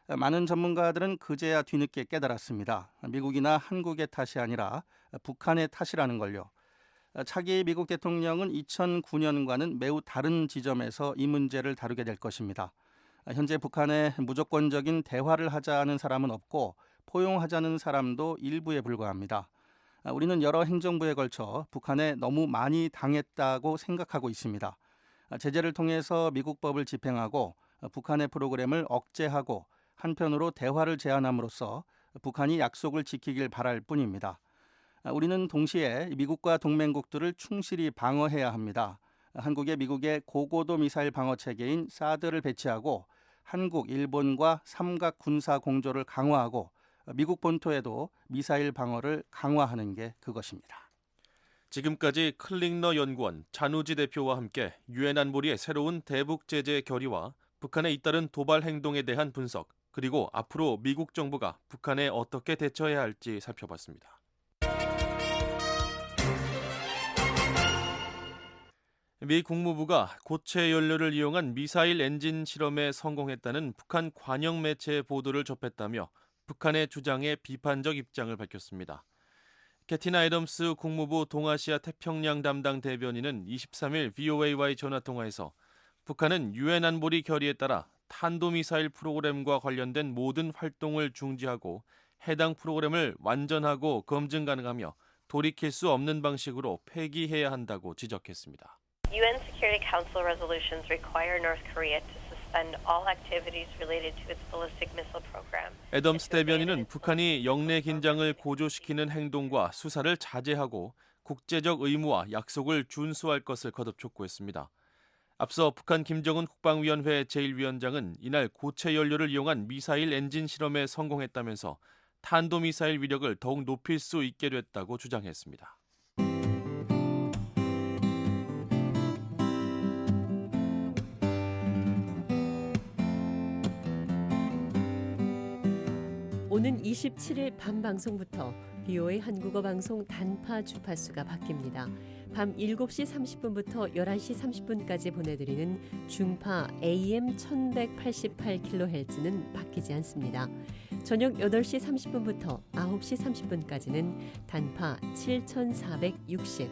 S2: 많은 전문가들은 그제야 뒤늦게 깨달았습니다. 미국이나 한국의 탓이 아니라 북한의 탓이라는 걸요. 차기 미국 대통령은 2009년과는 매우 다른 지점에서 이 문제를 다루게 될 것입니다. 현재 북한에 무조건적인 대화를 하자는 사람은 없고 포용하자는 사람도 일부에 불과합니다. 우리는 여러 행정부에 걸쳐 북한에 너무 많이 당했다고 생각하고 있습니다. 제재를 통해서 미국법을 집행하고 북한의 프로그램을 억제하고 한편으로 대화를 제한함으로써 북한이 약속을 지키길 바랄 뿐입니다. 우리는 동시에 미국과 동맹국들을 충실히 방어해야 합니다. 한국에 미국의 고고도 미사일 방어 체계인 사드를 배치하고 한국, 일본과 삼각 군사 공조를 강화하고 미국 본토에도 미사일 방어를 강화하는 게 그것입니다.
S3: 지금까지 클링너 연구원 잔우지 대표와 함께 유엔 안보리의 새로운 대북 제재 결의와 북한에 잇따른 도발 행동에 대한 분석, 그리고 앞으로 미국 정부가 북한에 어떻게 대처해야 할지 살펴봤습니다. 미 국무부가 고체 연료를 이용한 미사일 엔진 실험에 성공했다는 북한 관영 매체의 보도를 접했다며 북한의 주장에 비판적 입장을 밝혔습니다. 캐티나 애덤스 국무부 동아시아 태평양 담당 대변인은 23일 VOA와의 전화통화에서 북한은 유엔 안보리 결의에 따라 탄도미사일 프로그램과 관련된 모든 활동을 중지하고 해당 프로그램을 완전하고 검증 가능하며 돌이킬 수 없는 방식으로 폐기해야 한다고 지적했습니다.
S14: UN Security Council resolutions require North Korea to suspend all activities related to its ballistic missile program.
S3: 애덤스 대변인은 북한이 영내 긴장을 고조시키는 행동과 수사를 자제하고 국제적 의무와 약속을 준수할 것을 거듭 촉구했습니다. 앞서 북한 김정은 국방위원회 제1위원장은 이날 고체 연료를 이용한 미사일 엔진 실험에 성공했다면서 탄도미사일 위력을 더욱 높일 수 있게 됐다고 주장했습니다.
S15: 오는 27일 밤 방송부터 BOA 한국어 방송 단파 주파수가 바뀝니다. 밤 7시 30분부터 11시 30분까지 보내드리는 중파 AM 1188kHz는 바뀌지 않습니다. 저녁 8시 30분부터 9시 30분까지는 단파 7460,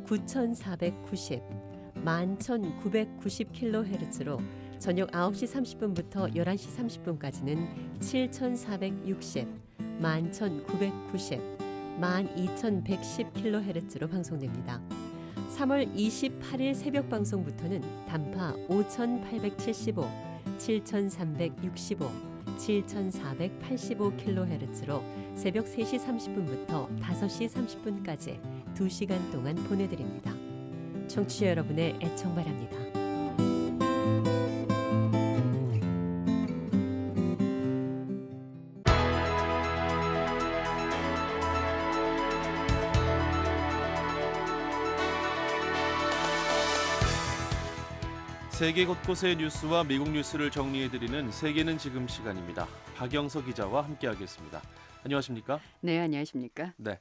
S15: 9490, 11990kHz로 저녁 9시 30분부터 11시 30분까지는 7460, 11990, 12110kHz로 방송됩니다. 3월 28일 새벽 방송부터는 단파 5875, 7365, 7485kHz로 새벽 3시 30분부터 5시 30분까지 2시간 동안 보내드립니다. 청취자 여러분의 애청 바랍니다.
S3: 세계 곳곳의 뉴스와 미국 뉴스를 정리해드리는 세계는 지금 시간입니다. 박영서 기자와 함께하겠습니다. 안녕하십니까?
S16: 네, 안녕하십니까?
S3: 네.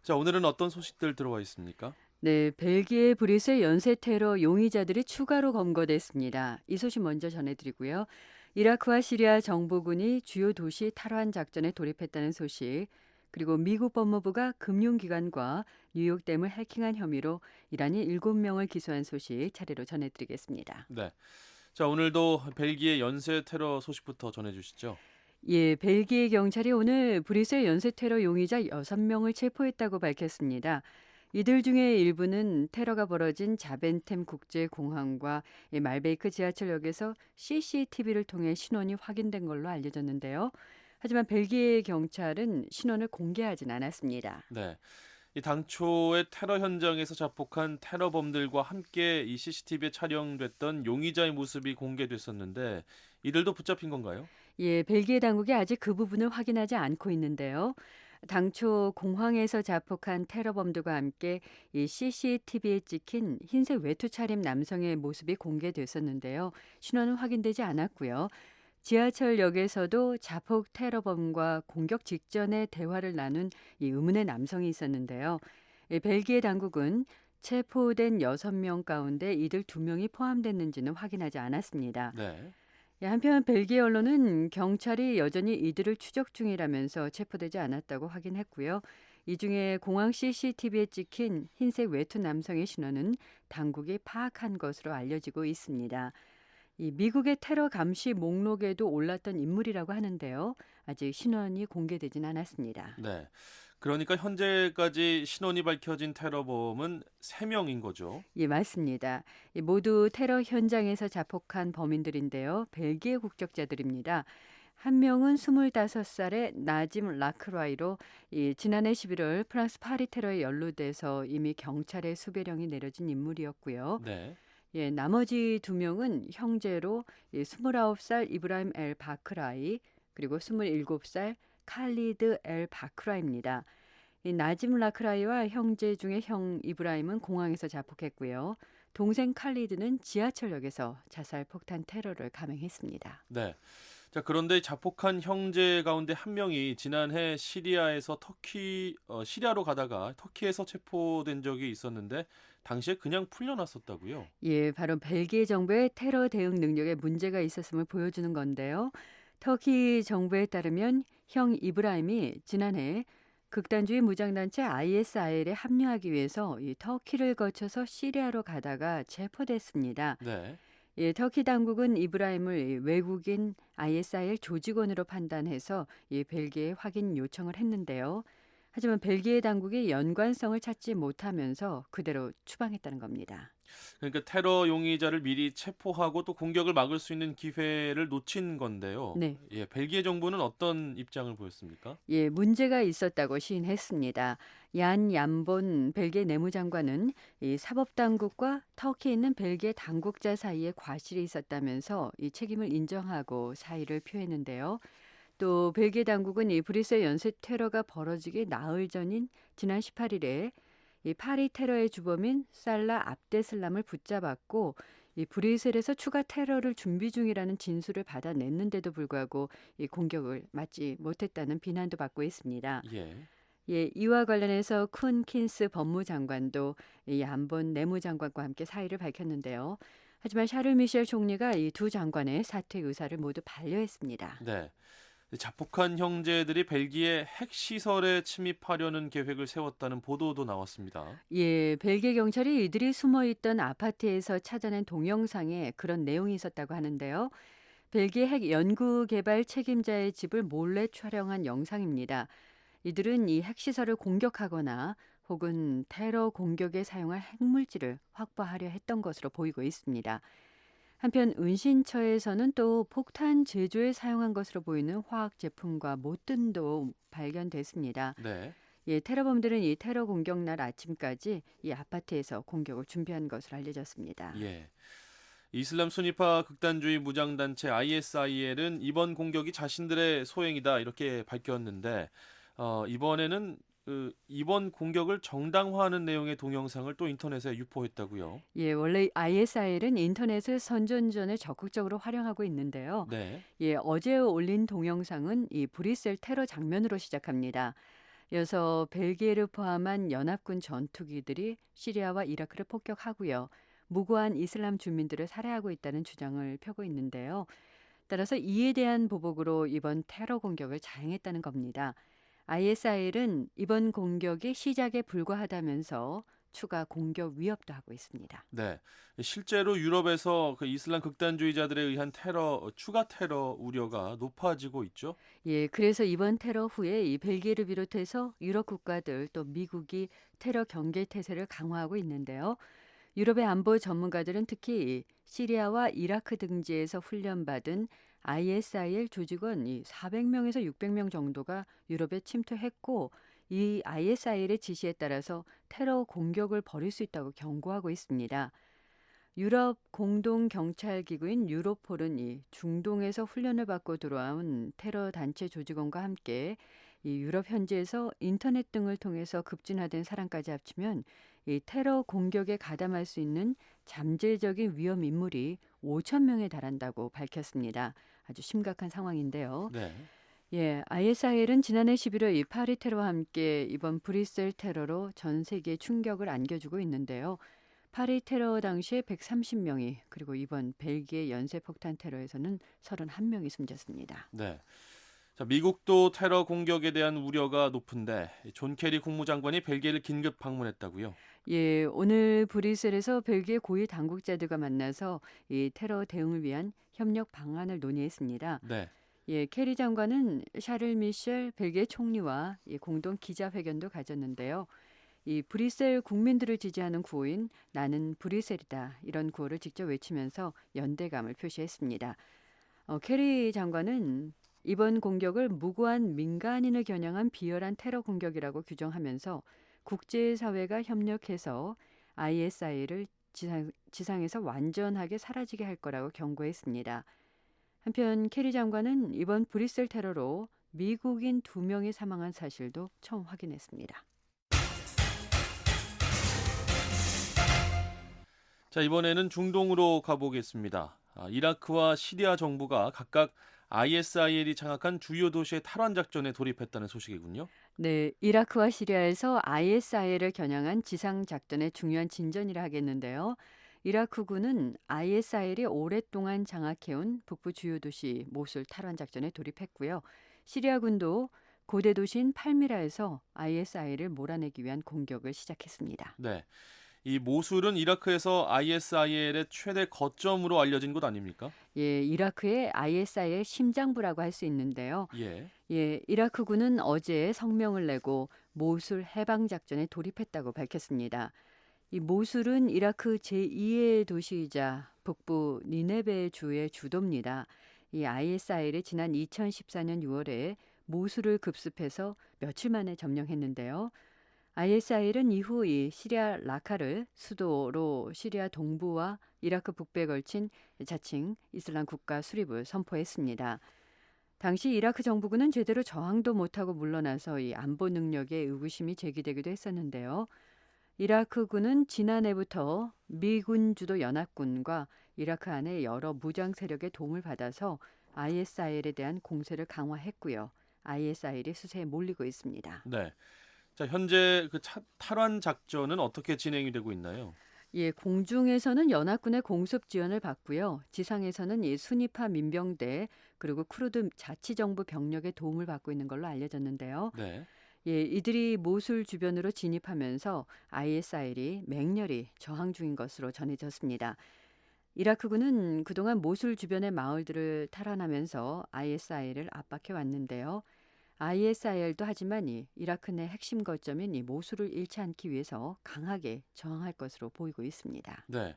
S3: 자, 오늘은 어떤 소식들 들어와 있습니까?
S16: 네, 벨기에 브뤼셀 연쇄 테러 용의자들이 추가로 검거됐습니다. 이 소식 먼저 전해드리고요. 이라크와 시리아 정보군이 주요 도시 탈환 작전에 돌입했다는 소식, 그리고 미국 법무부가 금융기관과 뉴욕댐을 해킹한 혐의로 이란이 7명을 기소한 소식 차례로 전해드리겠습니다.
S3: 네. 자, 오늘도 벨기에 연쇄 테러 소식부터 전해주시죠.
S16: 예, 벨기에 경찰이 오늘 브뤼셀 연쇄 테러 용의자 6명을 체포했다고 밝혔습니다. 이들 중에 일부는 테러가 벌어진 자벤템 국제공항과 말베이크 지하철역에서 CCTV를 통해 신원이 확인된 걸로 알려졌는데요. 하지만 벨기에 경찰은 신원을 공개하진 않았습니다.
S3: 네. 이 당초에 테러 현장에서 자폭한 테러범들과 함께 이 CCTV에 촬영됐던 용의자의 모습이 공개됐었는데 이들도 붙잡힌 건가요?
S16: 예, 벨기에 당국이 아직 그 부분을 확인하지 않고 있는데요. 당초 공항에서 자폭한 테러범들과 함께 이 CCTV에 찍힌 흰색 외투 차림 남성의 모습이 공개됐었는데요. 신원은 확인되지 않았고요. 지하철역에서도 자폭 테러범과 공격 직전에 대화를 나눈 이 의문의 남성이 있었는데요. 벨기에 당국은 체포된 6명 가운데 이들 2명이 포함됐는지는 확인하지 않았습니다.
S3: 네.
S16: 한편 벨기에 언론은 경찰이 여전히 이들을 추적 중이라면서 체포되지 않았다고 확인했고요. 이 중에 공항 CCTV에 찍힌 흰색 외투 남성의 신원은 당국이 파악한 것으로 알려지고 있습니다. 이 미국의 테러 감시 목록에도 올랐던 인물이라고 하는데요. 아직 신원이 공개되진 않았습니다.
S3: 네. 그러니까 현재까지 신원이 밝혀진 테러범은 3명인 거죠?
S16: 예, 맞습니다. 모두 테러 현장에서 자폭한 범인들인데요. 벨기에 국적자들입니다. 한 명은 25살의 나짐 라크라이로 지난해 11월 프랑스 파리 테러에 연루돼서 이미 경찰의 수배령이 내려진 인물이었고요.
S3: 네.
S16: 예, 나머지 2명은 형제로 29살 이브라임 엘 바크라이 그리고 27살 칼리드 엘 바크라입니다. 이 나짐 라크라이와 형제 중에 형 이브라임은 공항에서 자폭했고요. 동생 칼리드는 지하철역에서 자살 폭탄 테러를 감행했습니다.
S3: 네. 자, 그런데 자폭한 형제 가운데 한 명이 지난해 시리아에서 시리아로 가다가 터키에서 체포된 적이 있었는데 당시에 그냥 풀려났었다고요?
S16: 예, 바로 벨기에 정부의 테러 대응 능력에 문제가 있었음을 보여주는 건데요. 터키 정부에 따르면 형 이브라임이 지난해 극단주의 무장단체 ISIL에 합류하기 위해서 이 터키를 거쳐서 시리아로 가다가 체포됐습니다.
S3: 네.
S16: 예, 터키 당국은 이브라임을 외국인 ISIL 조직원으로 판단해서 벨기에에 확인 요청을 했는데요. 하지만 벨기에 당국이 연관성을 찾지 못하면서 그대로 추방했다는 겁니다.
S3: 그러니까 테러 용의자를 미리 체포하고 또 공격을 막을 수 있는 기회를 놓친 건데요.
S16: 네.
S3: 예, 벨기에 정부는 어떤 입장을 보였습니까?
S16: 예, 문제가 있었다고 시인했습니다. 얀 얌본 벨기에 내무장관은 이 사법당국과 터키에 있는 벨기에 당국자 사이에 과실이 있었다면서 이 책임을 인정하고 사의를 표했는데요. 또 벨기에 당국은 이 브뤼셀 연쇄 테러가 벌어지기 나흘 전인 지난 18일에 이 파리 테러의 주범인 살라 압데슬람을 붙잡았고 이 브뤼셀에서 추가 테러를 준비 중이라는 진술을 받아냈는데도 불구하고 이 공격을 막지 못했다는 비난도 받고 있습니다.
S3: 예.
S16: 예, 이와 관련해서 쿤 킨스 법무장관도 이 안본 내무장관과 함께 사의를 밝혔는데요. 하지만 샤를 미셸 총리가 이 두 장관의 사퇴 의사를 모두 반려했습니다.
S3: 네. 자폭한 형제들이 벨기에 핵시설에 침입하려는 계획을 세웠다는 보도도 나왔습니다.
S16: 예, 벨기에 경찰이 이들이 숨어있던 아파트에서 찾아낸 동영상에 그런 내용이 있었다고 하는데요. 벨기에 핵 연구 개발 책임자의 집을 몰래 촬영한 영상입니다. 이들은 이 핵시설을 공격하거나 혹은 테러 공격에 사용할 핵물질을 확보하려 했던 것으로 보이고 있습니다. 한편 은신처에서는 또 폭탄 제조에 사용한 것으로 보이는 화학 제품과 못등도 발견됐습니다.
S3: 네.
S16: 예, 테러범들은 이 테러 공격 날 아침까지 이 아파트에서 공격을 준비한 것으로 알려졌습니다.
S3: 예. 이슬람 순위파 극단주의 무장단체 ISIL은 이번 공격이 자신들의 소행이다 이렇게 밝혔는데 이번에는 이번 공격을 정당화하는 내용의 동영상을 또 인터넷에 유포했다고요.
S16: 예, 원래 ISIL은 인터넷을 선전전에 적극적으로 활용하고 있는데요.
S3: 네.
S16: 예, 어제 올린 동영상은 이 브뤼셀 테러 장면으로 시작합니다. 이어서 벨기에를 포함한 연합군 전투기들이 시리아와 이라크를 폭격하고요. 무고한 이슬람 주민들을 살해하고 있다는 주장을 펴고 있는데요. 따라서 이에 대한 보복으로 이번 테러 공격을 자행했다는 겁니다. ISIL은 이번 공격이 시작에 불과하다면서 추가 공격 위협도 하고 있습니다.
S3: 네. 실제로 유럽에서 그 이슬람 극단주의자들에 의한 추가 테러 우려가 높아지고 있죠.
S16: 예, 그래서 이번 테러 후에 이 벨기에를 비롯해서 유럽 국가들 또 미국이 테러 경계 태세를 강화하고 있는데요. 유럽의 안보 전문가들은 특히 시리아와 이라크 등지에서 훈련받은 ISIL 조직원 400명에서 600명 정도가 유럽에 침투했고 이 ISIL의 지시에 따라서 테러 공격을 벌일 수 있다고 경고하고 있습니다. 유럽 공동 경찰 기구인 유로폴은 이 중동에서 훈련을 받고 들어온 테러 단체 조직원과 함께 이 유럽 현지에서 인터넷 등을 통해서 급진화된 사람까지 합치면 이 테러 공격에 가담할 수 있는 잠재적인 위험 인물이 5천 명에 달한다고 밝혔습니다. 아주 심각한 상황인데요.
S3: 네.
S16: 예, ISIL은 지난해 11월 이 파리 테러와 함께 이번 브뤼셀 테러로 전 세계에 충격을 안겨주고 있는데요. 파리 테러 당시에 130명이 그리고 이번 벨기에 연쇄폭탄 테러에서는 31명이 숨졌습니다.
S3: 네. 자, 미국도 테러 공격에 대한 우려가 높은데 존 케리 국무장관이 벨기에를 긴급 방문했다고요?
S16: 예, 오늘 브뤼셀에서 벨기에 고위 당국자들과 만나서 이 테러 대응을 위한 협력 방안을 논의했습니다.
S3: 네.
S16: 예, 케리 장관은 샤를 미셸 벨기에 총리와 공동 기자회견도 가졌는데요. 이 브뤼셀 국민들을 지지하는 구호인 나는 브뤼셀이다 이런 구호를 직접 외치면서 연대감을 표시했습니다. 케리 장관은 이번 공격을 무고한 민간인을 겨냥한 비열한 테러 공격이라고 규정하면서 국제사회가 협력해서 ISIL을 지상에서 완전하게 사라지게 할 거라고 경고했습니다. 한편 케리 장관은 이번 브뤼셀 테러로 미국인 2명이 사망한 사실도 처음 확인했습니다.
S3: 자, 이번에는 중동으로 가보겠습니다. 이라크와 시리아 정부가 각각 ISIL이 장악한 주요 도시의 탈환 작전에 돌입했다는 소식이군요.
S16: 네, 이라크와 시리아에서 ISIL을 겨냥한 지상 작전의 중요한 진전이라 하겠는데요. 이라크군은 ISIL이 오랫동안 장악해온 북부 주요 도시 모술 탈환 작전에 돌입했고요. 시리아군도 고대 도시인 팔미라에서 ISIL을 몰아내기 위한 공격을 시작했습니다.
S3: 네. 이 모술은 이라크에서 ISIL의 최대 거점으로 알려진 곳 아닙니까?
S16: 예, 이라크의 ISIL 심장부라고 할 수 있는데요.
S3: 예.
S16: 예, 이라크군은 어제 성명을 내고 모술 해방 작전에 돌입했다고 밝혔습니다. 이 모술은 이라크 제2의 도시이자 북부 니네베 주의 주도입니다. 이 ISIL이 지난 2014년 6월에 모술을 급습해서 며칠 만에 점령했는데요. ISIL은 이후 이 시리아 라카를 수도로 시리아 동부와 이라크 북부에 걸친 자칭 이슬람 국가 수립을 선포했습니다. 당시 이라크 정부군은 제대로 저항도 못하고 물러나서 이 안보 능력에 의구심이 제기되기도 했었는데요. 이라크군은 지난해부터 미군 주도 연합군과 이라크 안의 여러 무장 세력의 도움을 받아서 ISIL에 대한 공세를 강화했고요. ISIL이 수세에 몰리고 있습니다.
S3: 네. 자, 현재 그 탈환 작전은 어떻게 진행이 되고 있나요?
S16: 예, 공중에서는 연합군의 공습 지원을 받고요. 지상에서는 이 순위파 민병대 그리고 쿠르드 자치정부 병력의 도움을 받고 있는 걸로 알려졌는데요.
S3: 네.
S16: 예, 이들이 모술 주변으로 진입하면서 ISIL이 맹렬히 저항 중인 것으로 전해졌습니다. 이라크군은 그동안 모술 주변의 마을들을 탈환하면서 ISIL을 압박해 왔는데요. ISIL도 하지만 이라크 내 핵심 거점인 이 모술을 잃지 않기 위해서 강하게 저항할 것으로 보이고 있습니다.
S3: 네.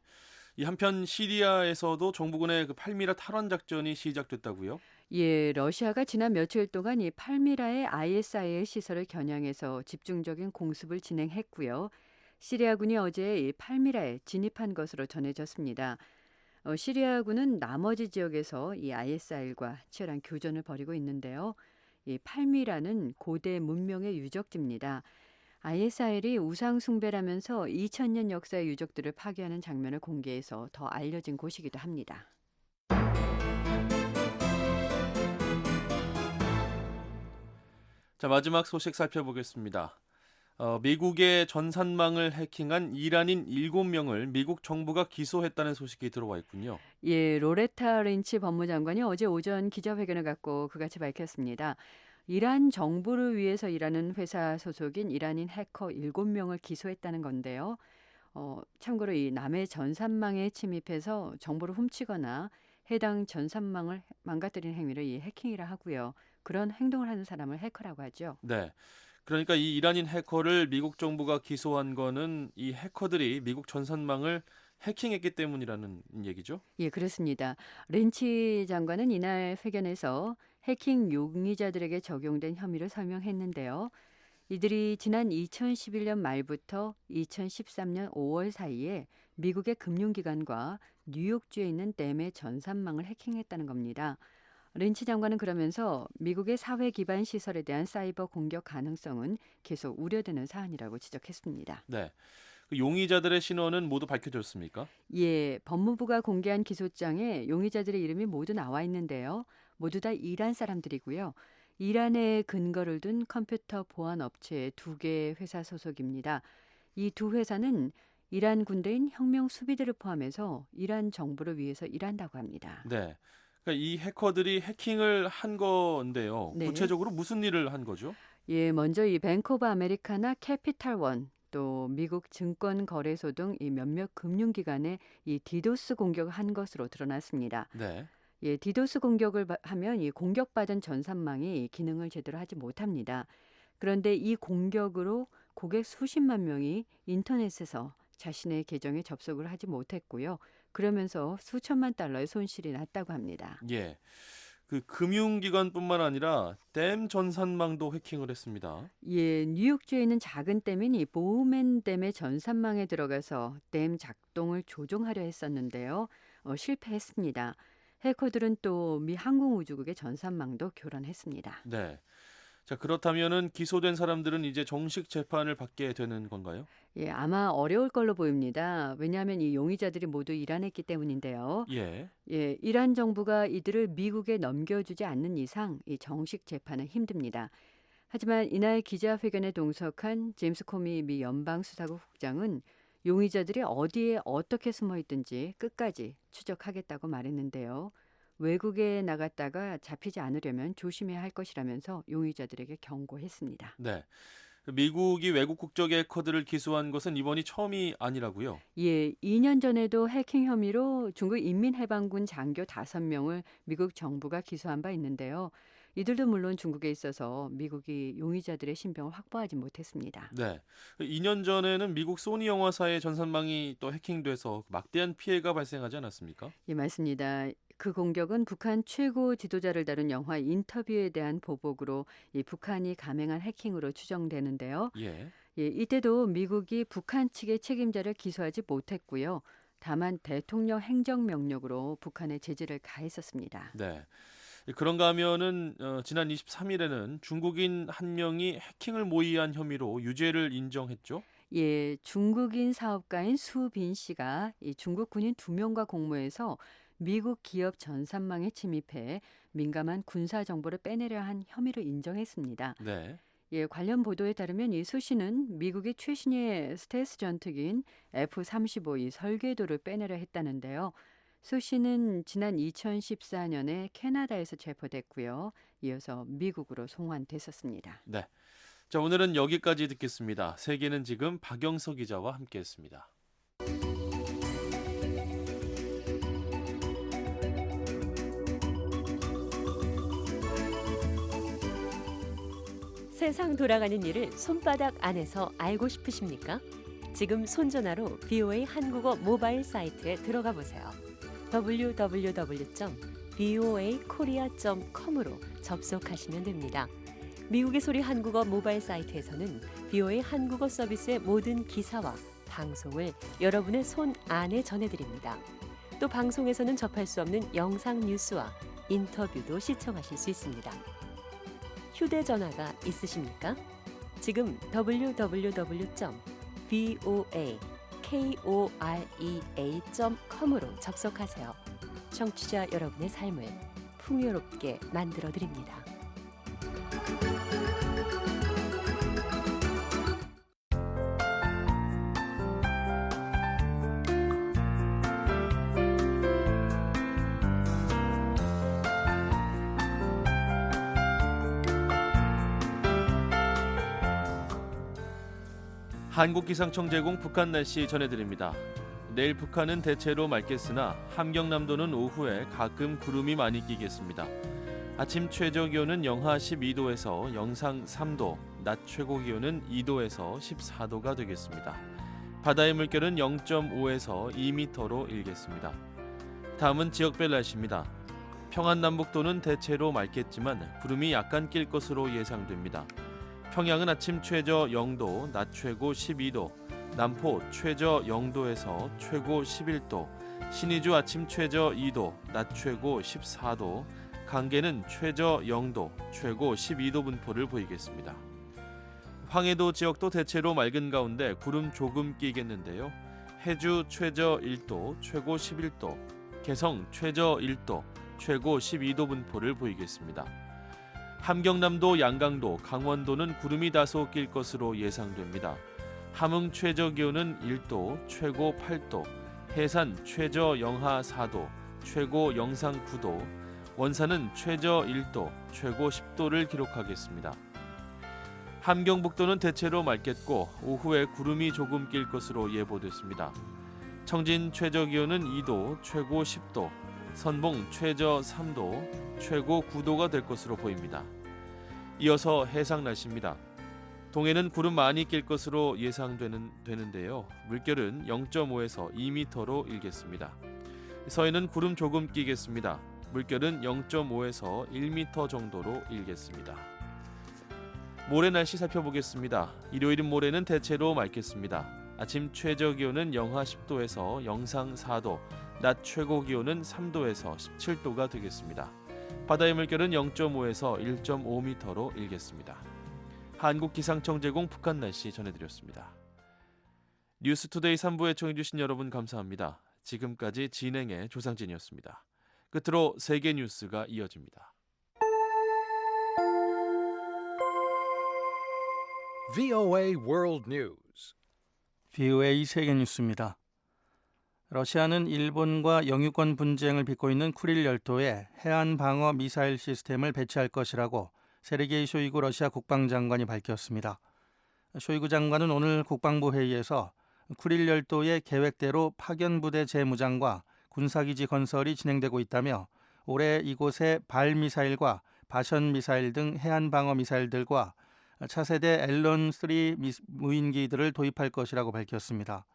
S3: 이 한편 시리아에서도 정부군의 그 팔미라 탈환 작전이 시작됐다고요?
S16: 예, 러시아가 지난 며칠 동안 이 팔미라의 ISIL 시설을 겨냥해서 집중적인 공습을 진행했고요. 시리아군이 어제 이 팔미라에 진입한 것으로 전해졌습니다. 시리아군은 나머지 지역에서 이 ISIL과 치열한 교전을 벌이고 있는데요. 이 팔미라는 고대 문명의 유적지입니다. ISIL이 우상 숭배라면서 2000년 역사의 유적들을 파괴하는 장면을 공개해서 더 알려진 곳이기도 합니다.
S3: 자, 마지막 소식 살펴보겠습니다. 미국의 전산망을 해킹한 이란인 7명을 미국 정부가 기소했다는 소식이 들어와 있군요.
S16: 예, 로레타 린치 법무장관이 어제 오전 기자회견을 갖고 그같이 밝혔습니다. 이란 정부를 위해서 일하는 회사 소속인 이란인 해커 7명을 기소했다는 건데요. 참고로 이 남의 전산망에 침입해서 정보를 훔치거나 해당 전산망을 망가뜨리는 행위를 이 해킹이라 하고요. 그런 행동을 하는 사람을 해커라고 하죠.
S3: 네. 그러니까 이 이란인 해커를 미국 정부가 기소한 거는 이 해커들이 미국 전산망을 해킹했기 때문이라는 얘기죠?
S16: 예, 그렇습니다. 린치 장관은 이날 회견에서 해킹 용의자들에게 적용된 혐의를 설명했는데요. 이들이 지난 2011년 말부터 2013년 5월 사이에 미국의 금융기관과 뉴욕주에 있는 댐의 전산망을 해킹했다는 겁니다. 린치 장관은 그러면서 미국의 사회 기반 시설에 대한 사이버 공격 가능성은 계속 우려되는 사안이라고 지적했습니다.
S3: 네. 그 용의자들의 신원은 모두 밝혀졌습니까?
S16: 예, 법무부가 공개한 기소장에 용의자들의 이름이 모두 나와 있는데요. 모두 다 이란 사람들이고요. 이란에 근거를 둔 컴퓨터 보안 업체 2개 회사 소속입니다. 이 두 회사는 이란 군대인 혁명 수비대를 포함해서 이란 정부를 위해서 일한다고 합니다.
S3: 네. 그러니까 이 해커들이 해킹을 한 건데요.
S16: 네.
S3: 구체적으로 무슨 일을 한 거죠?
S16: 예, 먼저 이 뱅크 오브 아메리카나 캐피탈원 또 미국 증권거래소 등 이 몇몇 금융기관에 이 디도스 공격을 한 것으로 드러났습니다.
S3: 네.
S16: 예, 디도스 공격을 하면 이 공격받은 전산망이 기능을 제대로 하지 못합니다. 그런데 이 공격으로 고객 수십만 명이 인터넷에서 자신의 계정에 접속을 하지 못했고요. 그러면서 수천만 달러의 손실이 났다고 합니다.
S3: 예. 그 금융기관뿐만 아니라 댐 전산망도 해킹을 했습니다.
S16: 예, 뉴욕주에 있는 작은 댐인 이 보우맨 댐의 전산망에 들어가서 댐 작동을 조종하려 했었는데요. 실패했습니다. 해커들은 또 미 항공우주국의 전산망도 교란했습니다.
S3: 네. 자, 그렇다면은 기소된 사람들은 이제 정식 재판을 받게 되는 건가요?
S16: 예, 아마 어려울 걸로 보입니다. 왜냐하면 이 용의자들이 모두 일한했기 때문인데요.
S3: 예.
S16: 예, 이란 정부가 이들을 미국에 넘겨주지 않는 이상 이 정식 재판은 힘듭니다. 하지만 이날 기자회견에 동석한 제임스 코미 미 연방수사국 국장은 용의자들이 어디에 어떻게 숨어 있든지 끝까지 추적하겠다고 말했는데요. 외국에 나갔다가 잡히지 않으려면 조심해야 할 것이라면서 용의자들에게 경고했습니다.
S3: 네. 미국이 외국 국적의 해커들을 기소한 것은 이번이 처음이 아니라고요?
S16: 예, 2년 전에도 해킹 혐의로 중국 인민해방군 장교 5명을 미국 정부가 기소한 바 있는데요. 이들도 물론 중국에 있어서 미국이 용의자들의 신병을 확보하지 못했습니다.
S3: 네. 2년 전에는 미국 소니 영화사의 전산망이 또 해킹돼서 막대한 피해가 발생하지 않았습니까?
S16: 예, 맞습니다. 그 공격은 북한 최고 지도자를 다룬 영화 인터뷰에 대한 보복으로 이 북한이 감행한 해킹으로 추정되는데요.
S3: 예.
S16: 예, 이때도 미국이 북한 측의 책임자를 기소하지 못했고요. 다만 대통령 행정명령으로 북한에 제재를 가했었습니다.
S3: 네. 그런가 하면은 지난 23일에는 중국인 한 명이 해킹을 모의한 혐의로 유죄를 인정했죠?
S16: 예, 중국인 사업가인 수빈 씨가 이 중국 군인 2명과 공모해서 미국 기업 전산망에 침입해 민감한 군사 정보를 빼내려 한 혐의를 인정했습니다.
S3: 네.
S16: 예, 관련 보도에 따르면 이 수 씨는 미국의 최신의 스텔스 전투기인 F-35 이 설계도를 빼내려 했다는데요. 수 씨는 지난 2014년에 캐나다에서 체포됐고요. 이어서 미국으로 송환됐었습니다.
S3: 네. 자, 오늘은 여기까지 듣겠습니다. 세계는 지금 박영석 기자와 함께했습니다.
S15: 세상 돌아가는 일을 손바닥 안에서 알고 싶으십니까? 지금 손전화로 VOA 한국어 모바일 사이트에 들어가 보세요. www.voakorea.com으로 접속하시면 됩니다. 미국의 소리 한국어 모바일 사이트에서는 VOA 한국어 서비스의 모든 기사와 방송을 여러분의 손 안에 전해드립니다. 또 방송에서는 접할 수 없는 영상 뉴스와 인터뷰도 시청하실 수 있습니다. 휴대전화가 있으십니까? 지금 www.voakorea.com으로 접속하세요. 청취자 여러분의 삶을 풍요롭게 만들어드립니다.
S3: 한국기상청 제공 북한 날씨 전해드립니다. 내일 북한은 대체로 맑겠으나 함경남도는 오후에 가끔 구름이 많이 끼겠습니다. 아침 최저 기온은 영하 12도에서 영상 3도, 낮 최고 기온은 2도에서 14도가 되겠습니다. 바다의 물결은 0.5에서 2m로 일겠습니다. 다음은 지역별 날씨입니다. 평안남북도는 대체로 맑겠지만 구름이 약간 낄 것으로 예상됩니다. 평양은 아침 최저 0도, 낮 최고 12도, 남포 최저 0도에서 최고 11도, 신의주 아침 최저 2도, 낮 최고 14도, 강계는 최저 0도, 최고 12도 분포를 보이겠습니다. 황해도 지역도 대체로 맑은 가운데 구름 조금 끼겠는데요. 해주 최저 1도, 최고 11도, 개성 최저 1도, 최고 12도 분포를 보이겠습니다. 함경남도, 양강도, 강원도는 구름이 다소 낄 것으로 예상됩니다. 함흥 최저 기온은 1도, 최고 8도, 해산 최저 영하 4도, 최고 영상 9도, 원산은 최저 1도, 최고 10도를 기록하겠습니다. 함경북도는 대체로 맑겠고 오후에 구름이 조금 낄 것으로 예보됐습니다. 청진 최저 기온은 2도, 최고 10도, 선봉 최저 3도, 최고 9도가 될 것으로 보입니다. 이어서 해상 날씨입니다. 동해는 구름 많이 낄 것으로 예상되는데요. 물결은 0.5에서 2m로 일겠습니다. 서해는 구름 조금 끼겠습니다. 물결은 0.5에서 1m 정도로 일겠습니다. 모레 날씨 살펴보겠습니다. 일요일인 모레는 대체로 맑겠습니다. 아침 최저 기온은 영하 10도에서 영상 4도, 낮 최고 기온은 3도에서 17도가 되겠습니다. 바다의 물결은 0.5에서 1.5m로 일겠습니다. 한국기상청 제공 북한 날씨 전해드렸습니다. 뉴스투데이 3부에 청해주신 여러분 감사합니다. 지금까지 진행의 조상진이었습니다. 끝으로 세계 뉴스가 이어집니다.
S1: VOA World News.
S2: VOA 세계 뉴스입니다. 러시아는 일본과 영유권 분쟁을 빚고 있는 쿠릴 열도에 해안 방어 미사일 시스템을 배치할 것이라고 세르게이 쇼이구 러시아 국방장관이 밝혔습니다. 쇼이구 장관은 오늘 국방부 회의에서 쿠릴 열도의 계획대로 파견 부대 재무장과 군사기지 건설이 진행되고 있다며 올해 이곳에 발미사일과 바션 미사일 등 해안 방어 미사일들과 차세대 앨런3 무인기들을 도입할 것이라고 밝혔습니다.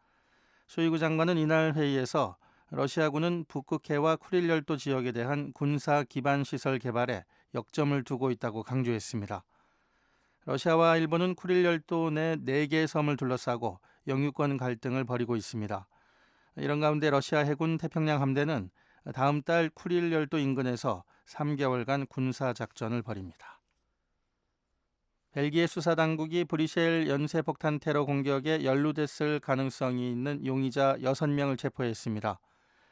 S2: 쇼이구 장관은 이날 회의에서 러시아군은 북극해와 쿠릴 열도 지역에 대한 군사 기반 시설 개발에 역점을 두고 있다고 강조했습니다. 러시아와 일본은 쿠릴 열도 내 4개의 섬을 둘러싸고 영유권 갈등을 벌이고 있습니다. 이런 가운데 러시아 해군 태평양 함대는 다음 달 쿠릴 열도 인근에서 3개월간 군사 작전을 벌입니다. 벨기에 수사당국이 브뤼셀 연쇄폭탄 테러 공격에 연루됐을 가능성이 있는 용의자 6명을 체포했습니다.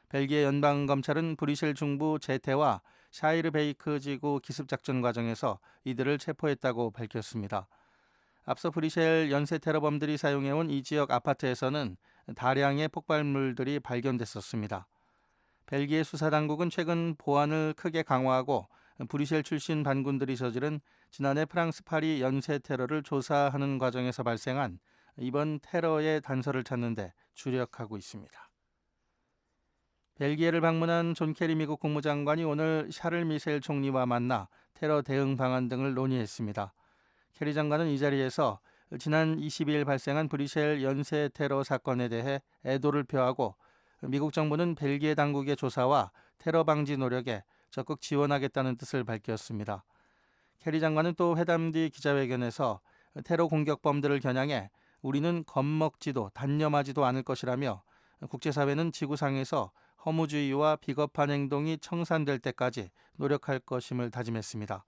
S2: 벨기에 연방검찰은 브뤼셀 중부 제테와 샤이르베이크 지구 기습작전 과정에서 이들을 체포했다고 밝혔습니다. 앞서 브뤼셀 연쇄 테러범들이 사용해온 이 지역 아파트에서는 다량의 폭발물들이 발견됐었습니다. 벨기에 수사당국은 최근 보안을 크게 강화하고 브뤼셀 출신 반군들이 저지른 지난해 프랑스 파리 연쇄 테러를 조사하는 과정에서 발생한 이번 테러의 단서를 찾는 데 주력하고 있습니다. 벨기에를 방문한 존 케리 미국 국무장관이 오늘 샤를 미셸 총리와 만나 테러 대응 방안 등을 논의했습니다. 케리 장관은 이 자리에서 지난 22일 발생한 브뤼셀 연쇄 테러 사건에 대해 애도를 표하고 미국 정부는 벨기에 당국의 조사와 테러 방지 노력에 적극 지원하겠다는 뜻을 밝혔습니다. 캐리 장관은 또 회담 뒤 기자회견에서 테러 공격범들을 겨냥해 우리는 겁먹지도 단념하지도 않을 것이라며 국제사회는 지구상에서 허무주의와 비겁한 행동이 청산될 때까지 노력할 것임을 다짐했습니다.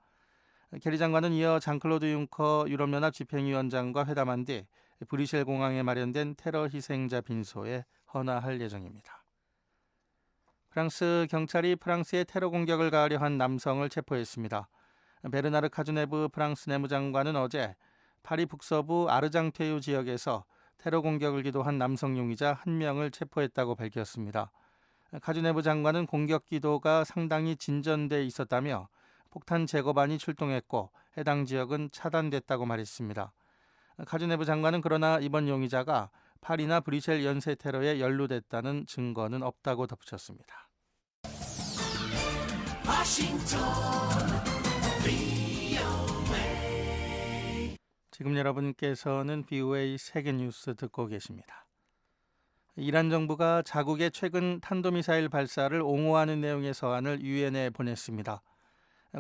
S2: 캐리 장관은 이어 장클로드 융커 유럽연합 집행위원장과 회담한 뒤 브뤼셀 공항에 마련된 테러 희생자 빈소에 헌화할 예정입니다. 프랑스 경찰이 프랑스에 테러 공격을 가하려 한 남성을 체포했습니다. 베르나르 카즈네브 프랑스 내무장관은 어제 파리 북서부 아르장테유 지역에서 테러 공격을 기도한 남성 용의자 1명을 체포했다고 밝혔습니다. 카즈네브 장관은 공격 기도가 상당히 진전돼 있었다며 폭탄 제거반이 출동했고 해당 지역은 차단됐다고 말했습니다. 카즈네브 장관은 그러나 이번 용의자가 파리나 브뤼셀 연쇄 테러에 연루됐다는 증거는 없다고 덧붙였습니다. 지금 여러분께서는 VOA 세계 뉴스 듣고 계십니다. 이란 정부가 자국의 최근 탄도미사일 발사를 옹호하는 내용의 서한을 유엔에 보냈습니다.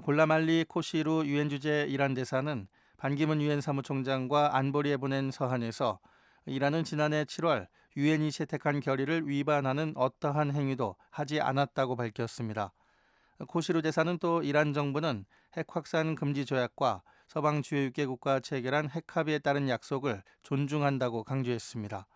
S2: 골라말리 코시루 유엔 주재 이란 대사는 반기문 유엔 사무총장과 안보리에 보낸 서한에서 이란은 지난해 7월 유엔이 채택한 결의를 위반하는 어떠한 행위도 하지 않았다고 밝혔습니다. 코시루 대사는 또 이란 정부는 핵 확산 금지 조약과 서방 주요 6개국과 체결한 핵합의에 따른 약속을 존중한다고 강조했습니다.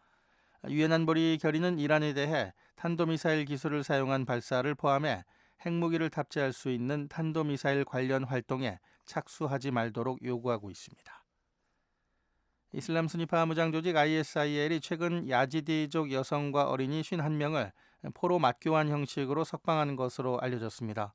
S2: 유엔 안보리 결의는 이란에 대해 탄도미사일 기술을 사용한 발사를 포함해 핵무기를 탑재할 수 있는 탄도미사일 관련 활동에 착수하지 말도록 요구하고 있습니다. 이슬람 순위파 무장 조직 ISIL이 최근 야지디족 여성과 어린이 51명을 포로 맞교환 형식으로 석방한 것으로 알려졌습니다.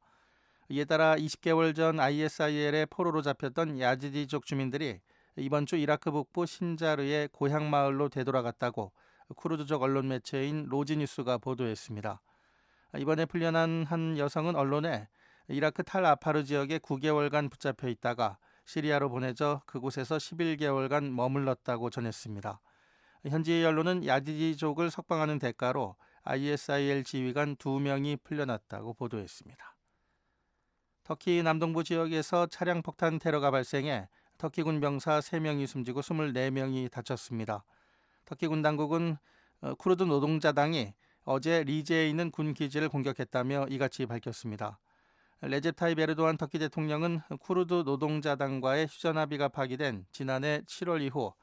S2: 이에 따라 20개월 전 ISIL의 포로로 잡혔던 야지디족 주민들이 이번 주 이라크 북부 신자르의 고향 마을로 되돌아갔다고 쿠르드족 언론 매체인 로지뉴스가 보도했습니다. 이번에 풀려난 한 여성은 언론에 이라크 탈 아파르 지역에 9개월간 붙잡혀 있다가 시리아로 보내져 그곳에서 11개월간 머물렀다고 전했습니다. 현지 언론은 야지디족을 석방하는 대가로 ISIL 지휘관 2명이 풀려났다고 보도했습니다. 터키 남동부 지역에서 차량 폭탄 테러가 발생해 터키군 병사 3명이 숨지고 24명이 다쳤습니다. 터키군 당국은 쿠르드 노동자당이 어제 리제에 있는 군 기지를 공격했다며 이같이 밝혔습니다. 레제 타입 에르도안 터키 대통령은 쿠르드 노동자당과의 휴전합의가 파기된 지난해 7월 이후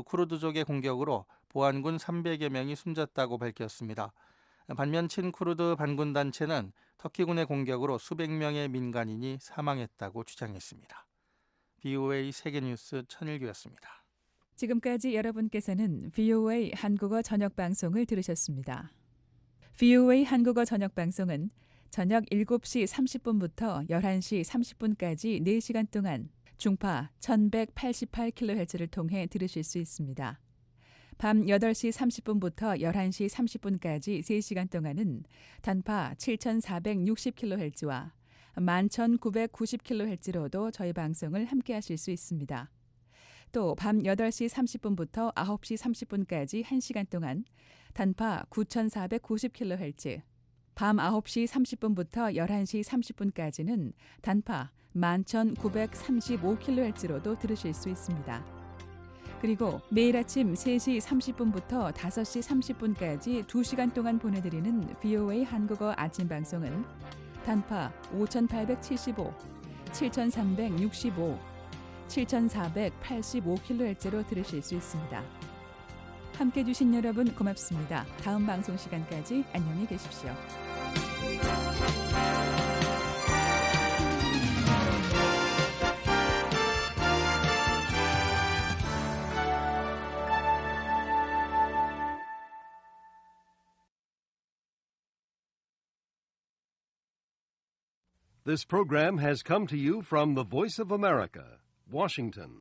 S2: 쿠르드족의 공격으로 보안군 300여 명이 숨졌다고 밝혔습니다. 반면 친쿠르드 반군 단체는 터키군의 공격으로 수백 명의 민간인이 사망했다고 주장했습니다. VOA 세계뉴스 천일규였습니다.
S17: 지금까지 여러분께서는 VOA 한국어 저녁 방송을 들으셨습니다. VOA 한국어 저녁 방송은 저녁 7시 30분부터 11시 30분까지 4시간 동안 중파 1188kHz를 통해 들으실 수 있습니다. 밤 8시 30분부터 11시 30분까지 3시간 동안은 단파 7460kHz와 11990kHz로도 저희 방송을 함께 하실 수 있습니다. 또 밤 8시 30분부터 9시 30분까지 1시간 동안 단파 9490kHz, 밤 9시 30분부터 11시 30분까지는 단파 11935kHz로도 들으실 수 있습니다. 그리고 매일 아침 3시 30분부터 5시 30분까지 2시간 동안 보내드리는 VOA 한국어 아침 방송은 단파 5875, 7365, 7485kHz로 들으실 수 있습니다. 함께해 주신 여러분 고맙습니다. 다음 방송 시간까지 안녕히 계십시오.
S1: This program has come to you from the Voice of America, Washington.